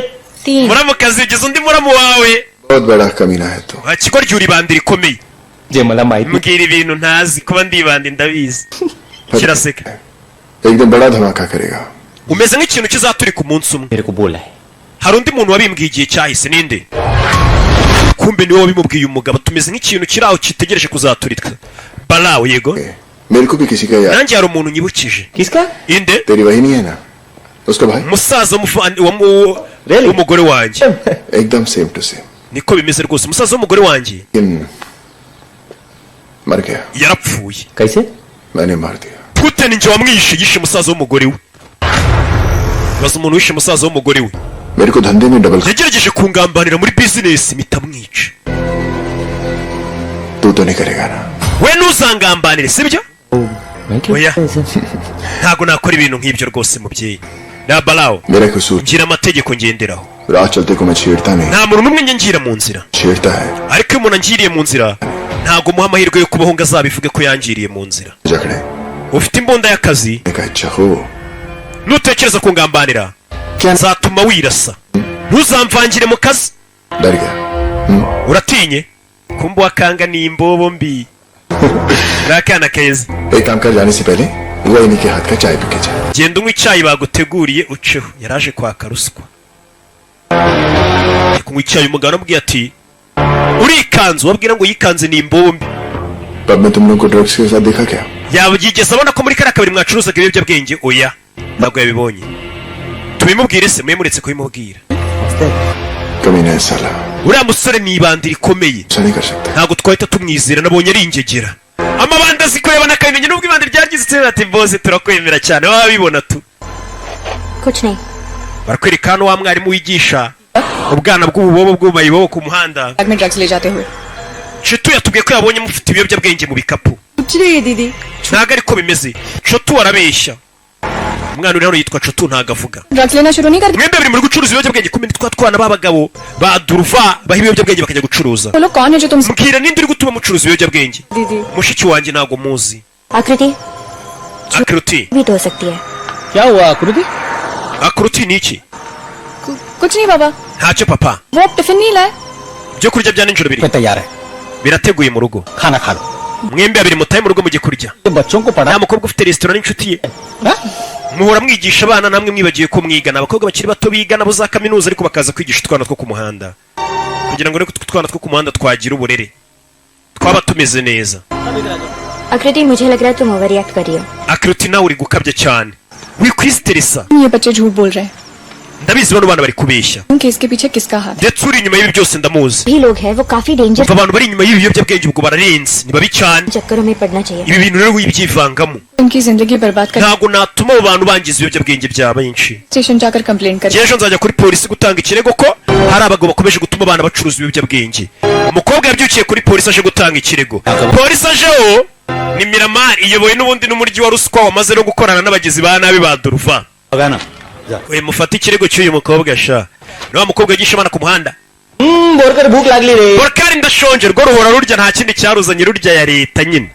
3 muramukazi ugize undi muramu wawe बहुत बड़ा कमीना है तो kigo ryuri bandi rikomeye जे मला माहिती mbwira ibintu ntazi kuba ndibandi ndabizi kiraseka एकदम बड़ा धमाका करेगा umeze nk'ikintu kizaturika umunsi umwe मेरे को बोला है hari undi muntu wabimbwiye igihe cyahise ninde kumbe niwe wabimubwiye umugabo tumeze nk'ikintu kiri aho kitegereje kuzaturika balawo yego मेरे को भी किसी का याद nanjye hari umuntu nyibukije किसका inde तेरी वही नहीं है ना उसका भाई umusaza Really? w'umugore wanjye एकदम same to same niko bimeze rwose umusaza w'umugore wanjye लेकिन मर गया yarapfuye कैसे मैंने मार दिया gute ninjye wamwishe yishe umusaza w'umugore we baza umuntu wishe umusaza w'umugore we मेरे को धंधे में double yagerageje kungambanira muri bizinesi mpita mwica तू तो नहीं करेगा ना we ntuzangambanire sibyo मैं क्यों Oya. ऐसे ntabwo nakora ibintu nk'ibyo rwose mubyeyi na balawo मेरा कसूर ngira amategeko ngenderaho राह चलते को मैं छेड़ता नहीं nta muntu n'umwe njye ngira mu nzira छेड़ता है ariko iyo umuntu angiriye mu nzira ntabwo muha amahirwe yo kubaho ngo azabivuge ko yangiriye mu nzira जकड़े ufite imbunda y'akazi का अच्छा हो nutekereza kungambanira क्या nzatuma wirasa ntuzamvangire mu kazi डर गया uratinye kumba wakanga ni imbobo mbi n'akana keza एक काम कर जाने से पहले वो इन्हीं के हाथ का चाय पी के जा genda unywa icyayi baguteguriye uceho yaraje kwaka ruswa kunywa icyayi umugabo aramubwiye ati urikanze wabwira ngo yikanze ni imbombi तब मैं तुम लोग को ड्रग्स के साथ देखा क्या yaba yigeze abona ko muri kariya kabiri mwacuruzaga ibiyobyabwenge oya ntabwo yabibonye tubimubwire se mwemuretse kubimubwira कमीना है साला uriya musore ni ibandi rikomeye ऐसा नहीं कर सकता ntabwo twahita tumwizera nabonye ari ingegera amabandi azi kurebana akabimenya nubwo ibandi ryagize itsinda ati bose turakwemera cyane waba bibona tu कुछ नहीं barakwereka hano wa mwarimu wigisha ubwana bw'ububobo bw'umayibobo ku muhanda bag में ड्रग्स ले जाते हुए nshuti yatubwiye ko yabonye mufite ibiyobyabwenge mu bikapu कुछ नहीं दीदी ntabwo ariko bimeze nshuti arabeshya umwana uri hano yitwa nshuti ntabwo avuga drugs लेना शुरू नहीं कर mwembe biri muri gucuruza ibiyobyabwenge kumenya twa twana b'abagabo ba duruva baha ibiyobyabwenge bakajya gucuruza बोलो कौन है जो तुम mbwira ninde uri gutuma mucuruza ibiyobyabwenge दीदी mushiki wanjye ntabwo muzi आकृति akiruti भी तो हो सकती है क्या हुआ आकृति akiruti ni iki कुछ नहीं बाबा ntacyo papa वो अब टिफिन नहीं लाए ibyo kurya bya nijoro biri मैं तैयार है birateguye mu rugo खाना खा लो mwembe babiri mutahe mu rugo mujye kurya ये बच्चों को पढ़ा nta mukobwa ufite resitora n'inshuti ye muhora mwigisha abana namwe mwibagiwe ko mwigana abakobwa bakiri bato bigana bo za kaminuza ariko bakaza kwigisha utwana two ku muhanda kugira ngo rero utwana two ku muhanda twagira uburere twaba tumeze neza आकृति मुझे लग रहा है तुम over react कर रही हो akiruti nawe uri gukabya cyane wikwisiteresa ये बच्चे झूठ बोल रहे हैं ndabizi bano bana bari kubeshya उनके इसके पीछे किसका हाथ ndetse uri inyuma y'ibi byose ndamuzi भी लोग हैं वो काफी danger umva abantu bari inyuma y'ibi biyobyabwenge ubwo bararenze ni babi cyane चक्करों में पड़ना चाहिए ibi bintu rero wibyivangamo उनकी जिंदगी बर्बाद कर ntabwo natuma abo bantu bangiza ibiyobyabwenge bya benshi station जाकर कंप्लेन कर ejo nzajya kuri polisi gutanga ikirego ko hari abagabo bakomeje gutuma abana bacuruza ibiyobyabwenge umukobwa yabyukiye kuri polisi aje gutanga ikirego polisi ajeho ni miramari iyobowe n'ubundi n'umuryi wa ruswa wamaze no gukorana n'abagizi ba nabi ba duruva we mufate ikirego cy'uyu mukobwa sha ni wa mukobwa yigisha abana ku muhanda बोल कर भूख लागली रे borokari ndashonje rwo ruhora rurya nta kindi cyaruzanye rurya ya leta nyine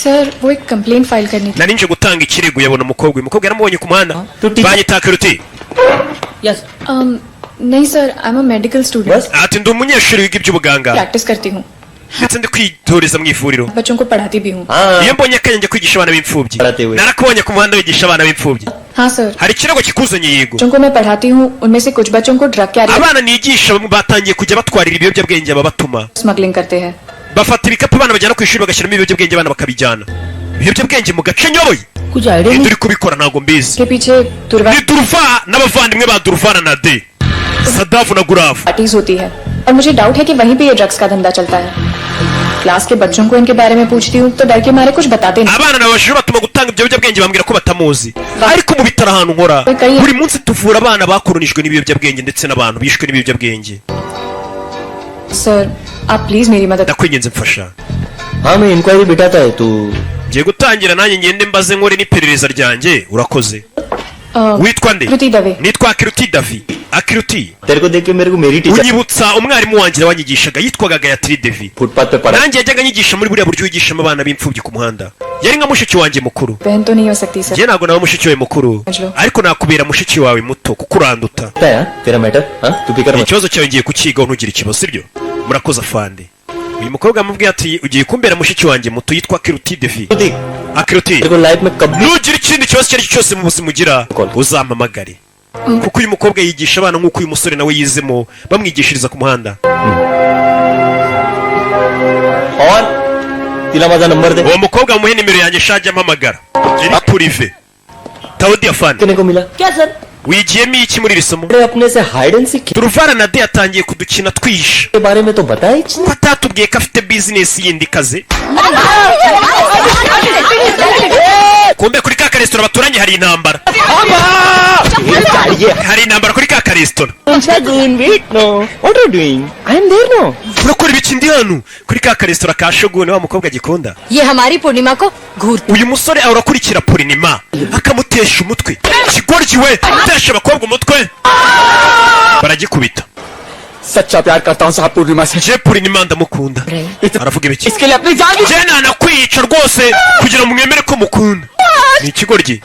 sir वो एक complain file करनी थी nari nje gutanga ikirego yabona umukobwa uyu mukobwa yaramubonye ku muhanda banyitaka ruti yes नहीं sir I am a medical student ati ndi umunyeshuri wiga iby'ubuganga practice करती हूँ ndetse ndi kwitoreza mu ivuriro बच्चों को पढ़ाती भी हूँ iyo mbonye akanya njya kwigisha abana b'imfubyi Baratewe. narakubonye ku muhanda wigisha abana b'imfubyi हाँ sir hari ikirego kikuzanye yego बच्चों को मैं पढ़ाती हूँ उनमें से कुछ बच्चों को drug carry abana nigisha bamwe batangiye kujya batwarira ibiyobyabwenge ababatuma smuggling करते हैं bafata ibikapu abana bajyana ku ishuri bagashyiramo ibiyobyabwenge abana bakabijyana ibiyobyabwenge mu gace nyoboye कुछ आइडिया ninde नहीं uri kubikora ntabwo mbizi के पीछे दुर्वा ni duruva n'abavandimwe ba duruvana na de sadafu na gurafu parties होती है और मुझे डाउट है कि वहीं पे ये ड्रग्स का धंधा चलता है क्लास के बच्चों को इनके बारे में पूछती हूँ तो डर के मारे कुछ बताते नहीं abana nabashije batuma gutanga ibyo biyobyabwenge bambwira ko batamuzi ariko mu bitaro ahantu nkora buri munsi tuvura abana bakoronijwe n'ibiyobyabwenge ndetse n'abantu bishwe n'ibiyobyabwenge sir आप प्लीज मेरी मदद ndakwinginze mfasha हाँ मैं इंक्वायरी बिठाता है तू ngiye gutangira nanjye ngende mbaze nkore n'iperereza ryanjye urakoze witwa nde Kiruti Davi nitwa Kiruti Davi Akiruti तेरे को देख के मेरे को मेरी teacher unyibutsa umwarimu wanjye wanyigishaga yitwaga Gayatri Devi footpath पे पढ़ा nanjye yajyaga anyigisha muri buriya buryo yigishamo abana b'imfubyi ku muhanda yari nka mushiki wanjye mukuru बहन तो नहीं हो सकती sir njye ntabwo nawe mushiki wawe mukuru ariko nakubera mushiki wawe muto kuko uranduta तेरा मैटर हाँ तू फिकर मत ikibazo cyawe ngiye kukigaho ntugire ikibazo sibyo murakoze afande uyu mukobwa amubwiye ati ugiye kumbera mushiki wanjye muto yitwa Kiruti Devi Akiruti तेरे को लाइफ में कभी nugira ikindi kibazo icyo ari cyo cyose mu buzima ugira uzampamagare kuko uyu mukobwa yigisha abana nk'uko uyu musore nawe yizemo bamwigishiriza ku muhanda और तिला माझा नंबर दे uwo mukobwa muhe nimero yanjye shajya ampamagara iri purive Tawudi afande कितने को मिला क्या sir wigiyemo iki muri iri somo अपने से hide and seek Turuvara na de yatangiye kudukina twisha के बारे में तो बताया ही ko atatubwiye ko afite bizinesi yindi ikaze kumbe kuri ka karesitora baturanye hari intambara hari intambara kuri ka karesitora What are you doing? I am there now. urakora ibiki ndi hano kuri ka karesitora ka Shoguni wa mukobwa agikunda ये हमारी पूर्णिमा को घूर uyu musore ahora akurikira Purinima akamutesha umutwe kigoryi we utesha abakobwa umutwe baragikubita सच्चा प्यार करता हूँ साहब पूर्णिमा से je Purinima ndamukunda aravuga ibiki इसके लिए अपनी जान भी je nanakwica rwose kugira ngo mwemere ko mukunda ni ikigoryi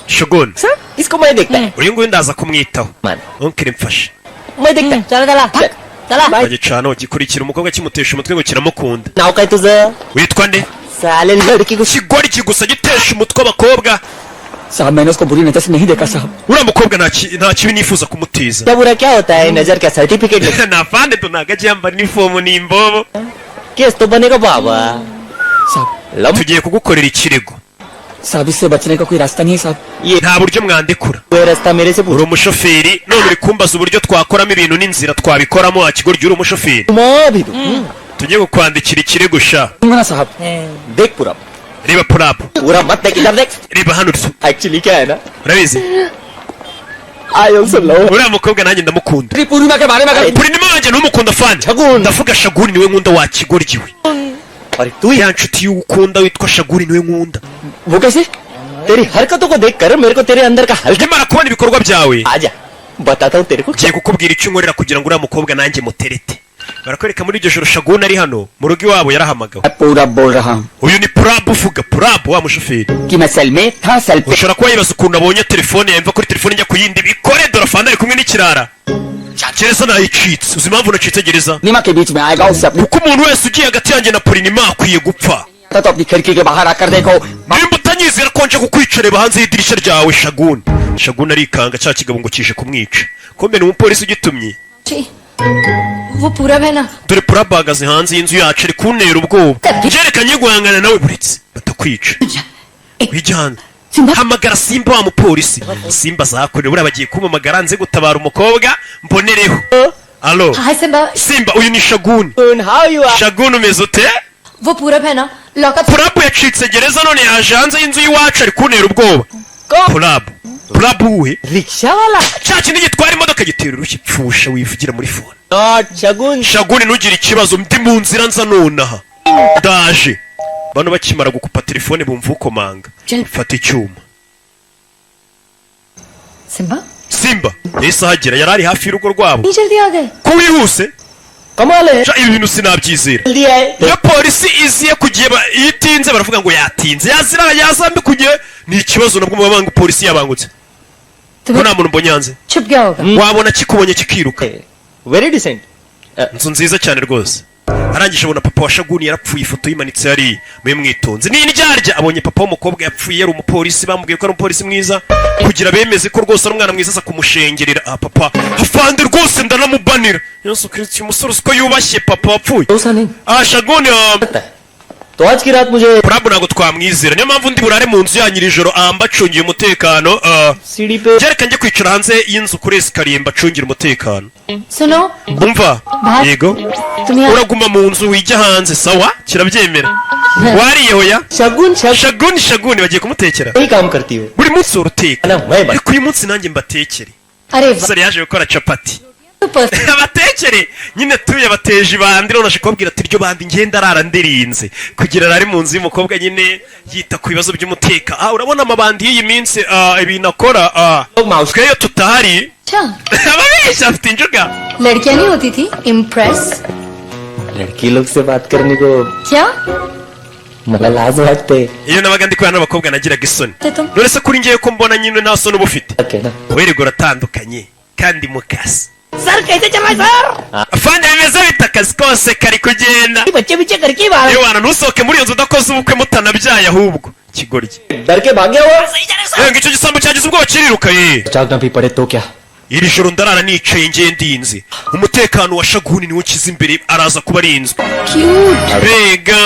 Shoguni sir इसको मैं देखता है uyu nguyu ndaza kumwitaho Man. onkere mfashe मैं देखता है चला चला चला bagicana gikurikira umukobwa kimutesha umutwe ngo kiramukunda नाव का है तुझं witwa nde साले लड़की को ikigoryi gusa gitesha umutwe abakobwa साहब मैंने उसको बुरी नजर से नहीं देखा साहब uriya mukobwa nta kibi nifuza kumutiza क्या बुरा क्या होता है नजर का certificate nafande tunaga ajya yambara inifomu n'imbobo case तो बनेगा बाबा साहब लम tugiye kugukorera ikirego साहब इससे बचने का कोई रास्ता नहीं है साहब ये nta buryo mwandekura कोई रास्ता मेरे से uri पूछो umushoferi none uri kumbaza uburyo twakoramo ibintu n'inzira twabikoramo wakigoryi uri umushoferi मैं भी दूं tugiye kukwandikira ikirego sha दूंगा ना साहब देख पूरा reba purapu पूरा मत देख इधर देख reba hano एक्चुअली क्या है ना urabizi I also love uriya mukobwa nanjye ndamukunda तेरी पूर्णिमा के बारे में अगर Purinima wanjye ntumukunda fande Shaguni. ndavuga Shaguni niwe nkunda wakigoryi we और तू ya nshuti y'ukunda witwa Shaguni niwe nkunda वो कैसे तेरी हरकतों को देखकर मेरे को तेरे अंदर का हल्का nkimara kubona ibikorwa byawe आजा बताता हूँ तेरे को ngiye kukubwira icyo unkorera kugira ngo uriya mukobwa nanjye muterete barakwereka muri iryo joro Shaguni ari hano mu rugo iwabo yarahamagawe मैं पूरा बोल रहा हूँ uyu ni purabu uvuga purabu wa mushoferi कि मैं सेल में था सेल पे ushobora kuba yibaza ukuntu abonye telefone yamva kuri telefone njya ku yindi bikore dore afande ari kumwe n'ikirara gereza nayicitse uzi impamvu nacitse gereza नीमा के बीच में आएगा उससे अपनी kuko umuntu wese ugiye hagati yanjye na Purinima akwiye gupfa तो अपनी खिड़की के बाहर आकर देखो nimba utanyizera ko nje kukwica reba hanze y'idirishya ryawe Shaguni Shaguni arikanga cya kigabo ngo kije kumwica kombe ni umupolisi ugitumye वो पूरा है ना dore purabu ahagaze hanze y'inzu yacu ari kuntera ubwoba byerekanye guhangana nawe buretse batakwica wijyana hamagara Simba wa mupolisi Simba azahakorera buriya bagiye kumpamagara nze gutabara umukobwa mbonereho alo hi Simba Simba uyu ni Shaguni how you are Shaguni umeze ute वो पूरा है ना lockup purabu yacitse gereza none yaje hanze y'inzu y'iwacu ari kuntera ubwoba purabu we rickshaw वाला cya kindi gitwara imodoka gitera urushyi pfusha wivugira muri fone not Shagun Shaguni ntugire ikibazo ndi mu nzira nza nonaha ndaje bano bakimara gukupa telefone bumva ukomanga fata icyuma Simba Simba yahise ahagera yari ari hafi y'urugo rwabo नहीं जल्दी आ गए ko wihuse कमाल है Sha, ibi bintu sinabyizera जल्दी आए iyo polisi iziye kugiye iyo itinze baravuga ngo yatinze yazira yazambi kugiye ni ikibazo nabwo muba banga polisi yabangutse ko nta muntu mbonye hanze छुप गया होगा wabona kikubonye kikiruka very decent inzu nziza cyane rwose arangije abona papa wa Shaguni yarapfuye ifoto yimanitse yari mwe mwitonze ni indyarya abonye papa w'umukobwa yapfuye yari umupolisi bamubwiye ko ari umupolisi mwiza kugira bemeze ko rwose ari umwana mwiza aza kumushengerera papa afande rwose ndanamubanira Yesu Kristo umusore uko yubashye papa wapfuye Shaguni तो आज की रात मुझे purabu ntabwo twamwizera niyo mpamvu ndi burare mu nzu yanyu iri joro mbacungiye umutekano सीढ़ी पे jereka njye kwicara hanze y'inzu kuri esikariye mbacungira umutekano सुनो umva बाहर yego तुम यहाँ uraguma mu nzu wijya hanze sawa kirabyemera wariye hoya शगुन शगुन shaguni shaguni bagiye kumutekera यही काम करती हो buri munsi uruteka ना मैं ariko uyu munsi nanjye mbatekere अरे वाह, sore yaje gukora capati तो perfect. abatekere nyine tuye bateje ibandi none aje kubabwira ati iryo bandi ngenda arara ndirinze kugira ari mu nzu y'umukobwa nyine yita ku bibazo by'umuteka urabona amabandi y'iyi minsi ibintu akora tweyo tutahari अच्छा ababeshya afite injuga लड़कियां नहीं होती थी इम्प्रेस लड़की लोग से बात करने को क्या मला लाज वाटते iyo nabaga ndi kubana n'abakobwa nagiraga isoni तुम none se kuri ngewe ko mbona nyine nta soni uba ufite है ना werego uratandukanye kandi mukasi sir कैसे चल रहा है sir afande bimeze bite akazi kose kari kugenda बच्चे बिच्चे करके बाहर yewe wana ntusohoke muri iyo nzu udakoze ubukwe mutanabyaye ahubwo kigoryi डर के भाग गया वो सही जा रहे ngo icyo gisambo cyagize ubwoba kiriruka ye जागना भी पड़े तो क्या iri joro ndarara nicaye ngendinze umutekano wa shaguni niwo ukiza imbere araza kuba arinzwe cute mbega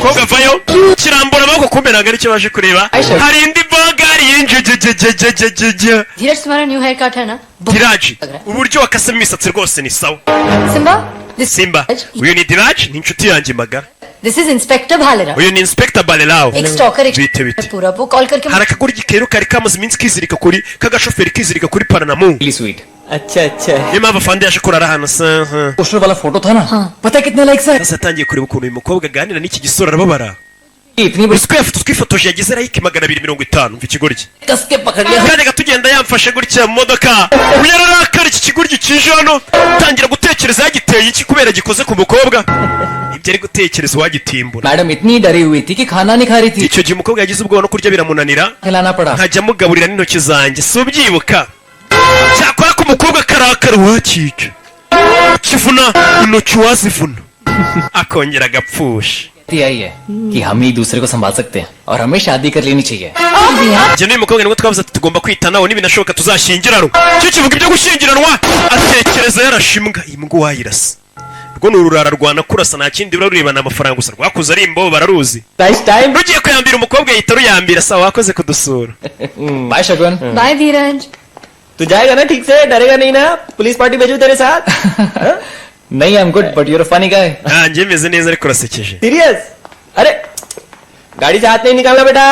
koga vayo kirambura amaboko kumbe ntabwo aricyo baje kureba hari indi bagari yinjejejejejejeje धीरज तुम्हारा new hair cut है ना diraji uburyo wakasemo imisatsi rwose ni sawa Simba this simba uyu ni diraji ni inshuti yanjye magara this is inspector Bhalera uyu ni inspector balelawo एक stalker एक bite bite पूरा वो कॉल करके hari akagoryi kero kari kamaze iminsi kizirika kuri kagashoferi kizirika kuri paranamu sweet अच्छा अच्छा niyo mpamvu afande yaje kurara hano saha poster वाला फोटो था ना हाँ पता है कितने लाइक्स है sasa yatangiye kureba ukuntu uyu mukobwa aganira n'iki gisore arababara इतनी बड़ी uzi ko yafoto twifotoje yagize like 250 mva ikigoryi कस के पकड़ लिया kandi gatugenda yamfashe gutya mu modoka uyararakara iki kigoryi kije hano tangira gutekereza yagiteye iki kubera gikoze ku mukobwa ibyo ari gutekereza uwagitimbura madam इतनी डरी हुई थी कि खाना नहीं खा रही थी icyo gihe umukobwa yagize ubwoba no kurya biramunanira खिलाना पड़ा nkajya mugaburira n'intoki zanjye si ubyibuka cyakora ko umukobwa karakara wakica kivuna intoki wazivuna akongera agapfusha यही है कि हम ही दूसरे को संभाल सकते हैं और हमें शादी कर लेनी चाहिए njye n'uyu mukobwa nibwo twavuze ati tugomba kwitanaho nibinashoboka tuzashyingiranwa cyo kivuga ibyo gushyingiranwa atekereza yarashimbwa iyi mbwa wayirasa rwo ni ururara rwana kurasa nta kindi rurarebana amafaranga gusa rwakuze ari imbobo bararuzi rugiye kuyambira umukobwa yita ruyambira sawa wakoze kudusura bye Shagun bye Dheeraj तू जाएगा ना ठीक से डरेगा नहीं ना police party भेजू तेरे साथ नहीं I am good but you're funny guy njye meze neza ariko urasekeje serious अरे गाड़ी से हाथ नहीं निकालना बेटा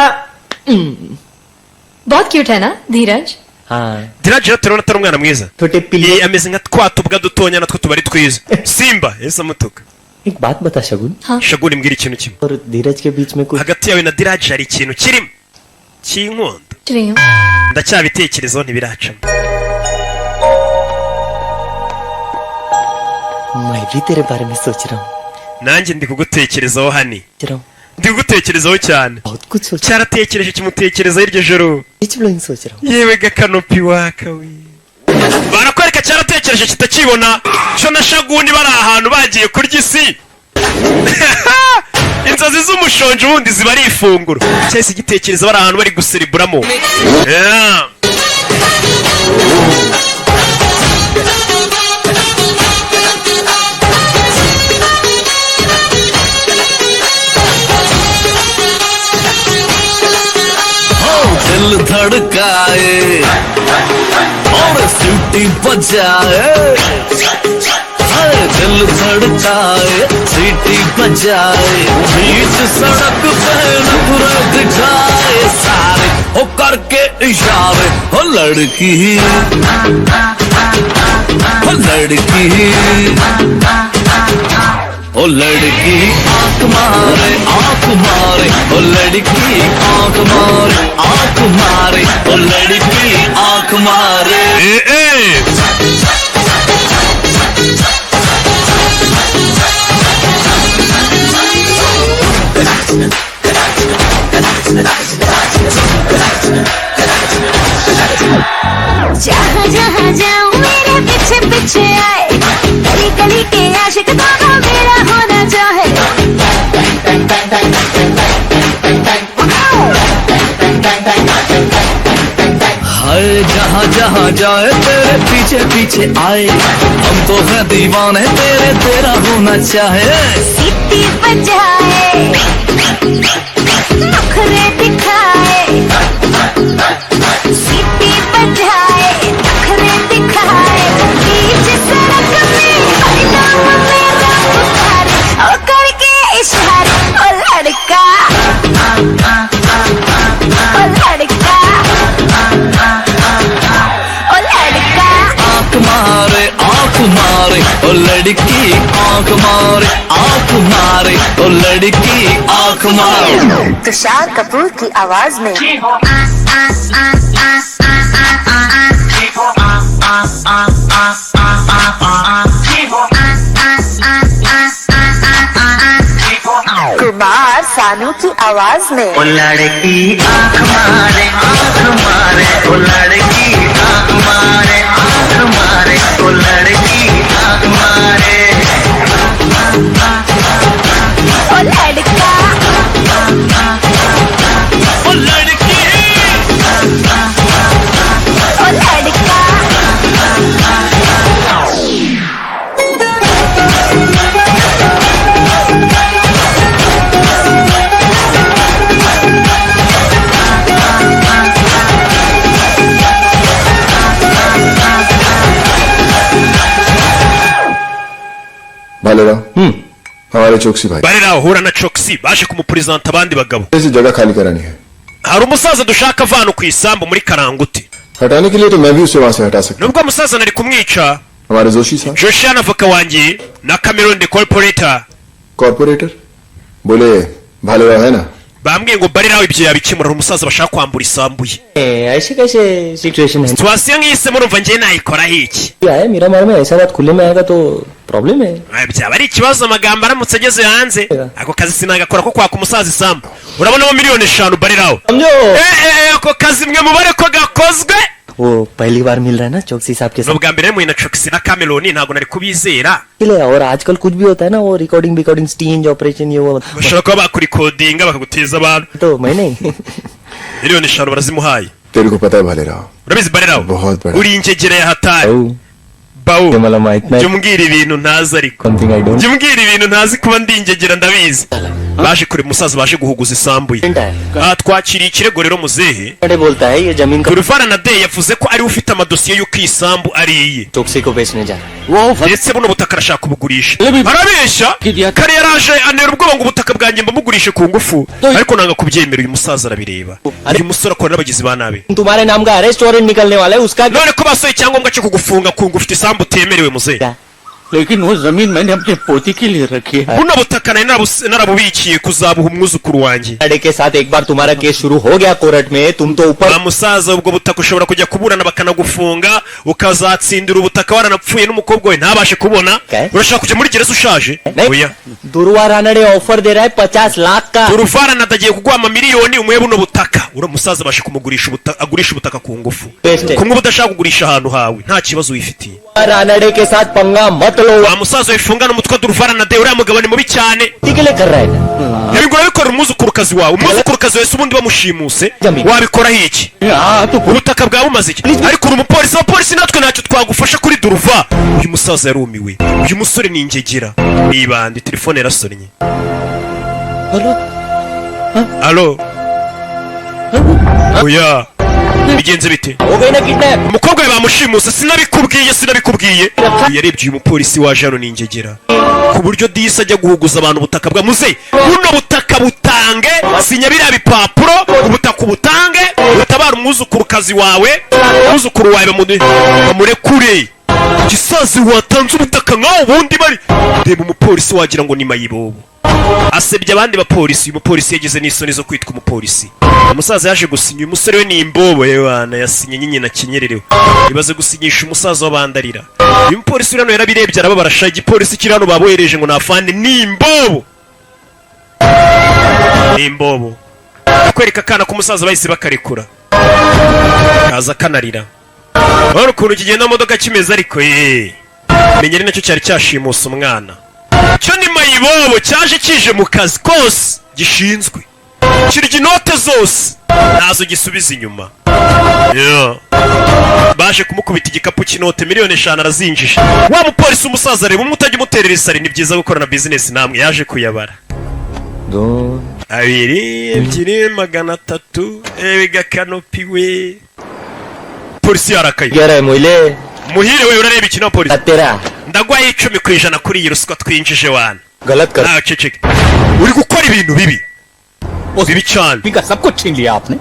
बहुत क्यूट है ना धीरज हाँ diraje rero turabona atari umwana mwiza छोटे पिल्ले ameze nka twa tubwa dutonya natwo tuba ari twiza simba yahise amutuka एक बात बता शगुन shaguni mbwira ikintu kimwe और धीरज के बीच में कुछ hagati yawe na diraje hari ikintu kirimo cy'inkondo रही हूँ ndacyabitekerezaho ntibiracamo मैं भी तेरे बारे में सोच रहा हूँ nanjye ndi kugutekerezaho hani सोच रहा हूँ ndi kugutekerezaho cyane बहुत कुछ सोच cyaratekereje kimutekerezaho iryo joro रहा सोच रहा हूँ yewe gakanopi waka we barakwereka cyaratekereje kitakibona cyo na shaguni bari ahantu bagiye kurya isi inzozi z'umushonji ubundi ziba ari ifunguro cyahise igitekereza bari ahantu bari guseriburamo Yeah. दिल धड़काए और सीटी बजाए दिल धड़काए सीटी बजाए बीच सड़क पे नखरा दिखाए सारे हो करके इशारे हो लड़की हो लड़की ओ लड़की आंख मारे ओ लड़की आंख मारे ओ लड़की आंख मारे जहाँ जहाँ जाऊँ मेरे पीछे पीछे आए गली गली के आशिक दोनों मेरा होना चाहे हाय जहाँ जहाँ जाए तेरे पीछे पीछे आए हम तो हैं दीवाने तेरे तेरा होना चाहे सीटी बजाए नखरे दिखाए सीटी बजाए नखरे दिखाए बीच सड़क में हर नाम मेरा पुकारे और करके इशारे ओ लड़का ओ लड़का ओ लड़का आँख मारे ओ लड़की आँख मारे ओ लड़की आँख मारे। तुषार कपूर की आवाज में कुमार सानू की आवाज में ओ लड़की आँख मारे ओ लड़की आँख मारे ओ लड़की आँख मारे। ओ लड़का ओ लड़की ओ लड़का भालेराव हमारे चौकसी भाई bariraho hura na Coxy baje kumupresenta abandi bagabo. ऐसी जगह खाली करानी है Hari umusaza dushaka avana ku isambu muri Karanguti. हटाने के लिए तो मैं भी उसे वहां से हटा सकता Nubwo umusaza nari kumwica, हूँ हमारे जोशी साहब Joshua na avoka wanjye na Cameron the Corporator corporator बोले भालेराव है ना bambwiye ngo bariraho ibyo yabikemura umusaza bashaka kwambura isambu ye. ऐसे कैसे सिचुएशन है Situation nk'ise murumva njye nayikora iki? क्या है मेरा मालूम है ऐसा बात खुले में आएगा तो प्रॉब्लम है Byaba ari ikibazo amagambo aramutse ageze hanze. Ako kazi sinagakora ko kwaka umusaza isambu. Urabonamo miliyoni 5 bariraho. समझो Ako kazi mwe mubare ko gakozwe. वो पहली बार मिल रहा है ना चौकसी साहब के साथ Nubwa mbere muye na Coxy na Cameron ntago nari kubizera. और आजकल कुछ भी होता है ना वो रिकॉर्डिंग स्टींज ऑपरेशन ये वो Bashobora kuba bakurikodinga bakaguteza abantu. तो मैं नहीं Miliyoni 5 barazimuhaye. तेरे को पता है भालेराव Urabizi bariraho? बहुत बड़ा Uri ingegera ya hatari. Bawu. Jya umbwira ibintu ntazi ariko. Jya umbwira ibintu ntazi kuba ndi ingegera ndabizi. Baje kure umusaza baje guhuguza isambu ye. Twakiriye ikirego rero muzehe. बोलता है ये जमीन का Duruvara na de yavuze ko ari ufite amadosiye y'uko isambu ari iye. चौकसी को बेचने जा रहा है Ndetse buno butaka arashaka kubugurisha. Arabeshya. Kare yaraje anera ubwoba ngo ubutaka bwanjye mbamugurishe ku ngufu. Ariko nanga kubyemera uyu musaza arabireba. Uyu musore akora n'abagizi ba nabi. तुम्हारे नाम का arrest warrant निकलने वाला है उसका None ko basoye icyangombwa cyo kugufunga ku ngufu ufite isambu utemerewe muzehe. लेकिन वो जमीन मैंने अपने पोती के लिए रखी है। Buno butaka nari narabubikiye kuzabuha umwuzukuru wanjye. लड़के के साथ एक बार तुम्हारा केस शुरू हो गया कोर्ट में तुम तो ऊपर Wa musaza ubwo butaka ushobora kujya kuburana bakanagufunga ukazatsindira ubutaka waranapfuye n'umukobwa we ntabashe kubona. Urashaka kujya muri gereza ushaje? Oya. दुर्वा राणा ने ऑफर दे रहा है 50 लाख का Duruvara nadagiye kuguha amamiliyoni umuhe buno butaka. Ura musaza bashe kumugurisha ubutaka agurisha ubutaka ku ngufu. Kumwe budashaka kugurisha ahantu hawe nta kibazo wifitiye. Ranade के साथ पंगा मत लो Wa musaza wifungana umutwe Duruvara na de uriya mugabo ni mubi cyane. के लिए कर रहा है Yabigora bikora umuzukurukazi wawe. Umuzukurukazi wese ubundi bamushimuse. Wabikora iki? Ubutaka bwawe bumaze iki? Ariko uri umupolisi abapolisi natwe ntacyo twagufasha kuri Duruva. Uyu musaza yarumiwe. Uyu musore ni ingegera. Nibande telefone yarasonnye. Allo. Oya. Bigenze bite? हो गई ना kidnap Umukobwa we bamushimuse sinabikubwiye. Yarebye uyu mupolisi waje hano ni ingegera. Ku buryo disa ajya guhuguza abantu ubutaka bwa muze. Buno butaka butange sinyabira bipapuro ubutaka ubutange utabara umwuzukurukazi wawe umwuzukuru wawe bamurekure. Gisazi watanze ubutaka nkaho ubundi bari. Reba umupolisi wagira ngo ni mayibobo. Asebye abandi bapolisi. Uyu mupolisi yagize n'isoni zo kwitwa umupolisi. Umusaza yaje gusinya uyu musore we ni imbobo yewana yasinye nyinyi na kinyererewe. Ibaze gusinyisha umusaza w'abandarira. Uyu mupolisi urano yarabirebye arababara sha igipolisi kiri hano babohereje ngo nafande ni imbobo. Ni imbobo. Akwereka kana k'umusaza bahise bakarekura. Kaza kanarira. Wari ukuntu kigenda modoka kimeze ariko menyere nacyo cyari cyashimusa umwana. Cyo ni mayibobo cyaje kije mu kazi kose gishinzwe. Kirya inote zose nazo gisubiza inyuma. Baje kumukubita igikapu cy'inote miliyoni 5 arazinjije. Wa mupolisi umusaza reba umutajya umuterera isari ni byiza gukora na business namwe yaje kuyabara. दो abiri ebyiri magana atatu bigakanopiwe polisi yarakaye कह रहे मुझे muhire we urareba ikino polisi तेरा ndagwaye 10% kuri iyi ruswa twinjije wana गलत कर nawe ceceke uri gukora ibintu bibi bibi cyane का सब कुछ छीन लिया आपने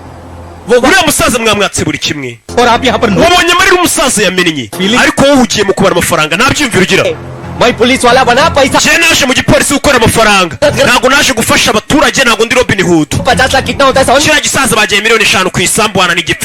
uriya musaza mwamwatse buri kimwe और आप यहाँ पर wabonye amarira umusaza yamennye ariko wowe ugiye mu kubara amafaranga nta byiyumviro ugira मैं पुलिस वाला बना पैसा je naje mu gipolisi gukora amafaranga ntabwo naje gufasha abaturage ntabwo ndi Robin Hood 50 लाख कितना होता है समझ kiriya gisaza bagiye miliyoni 5 ku isambu wana n'igipfu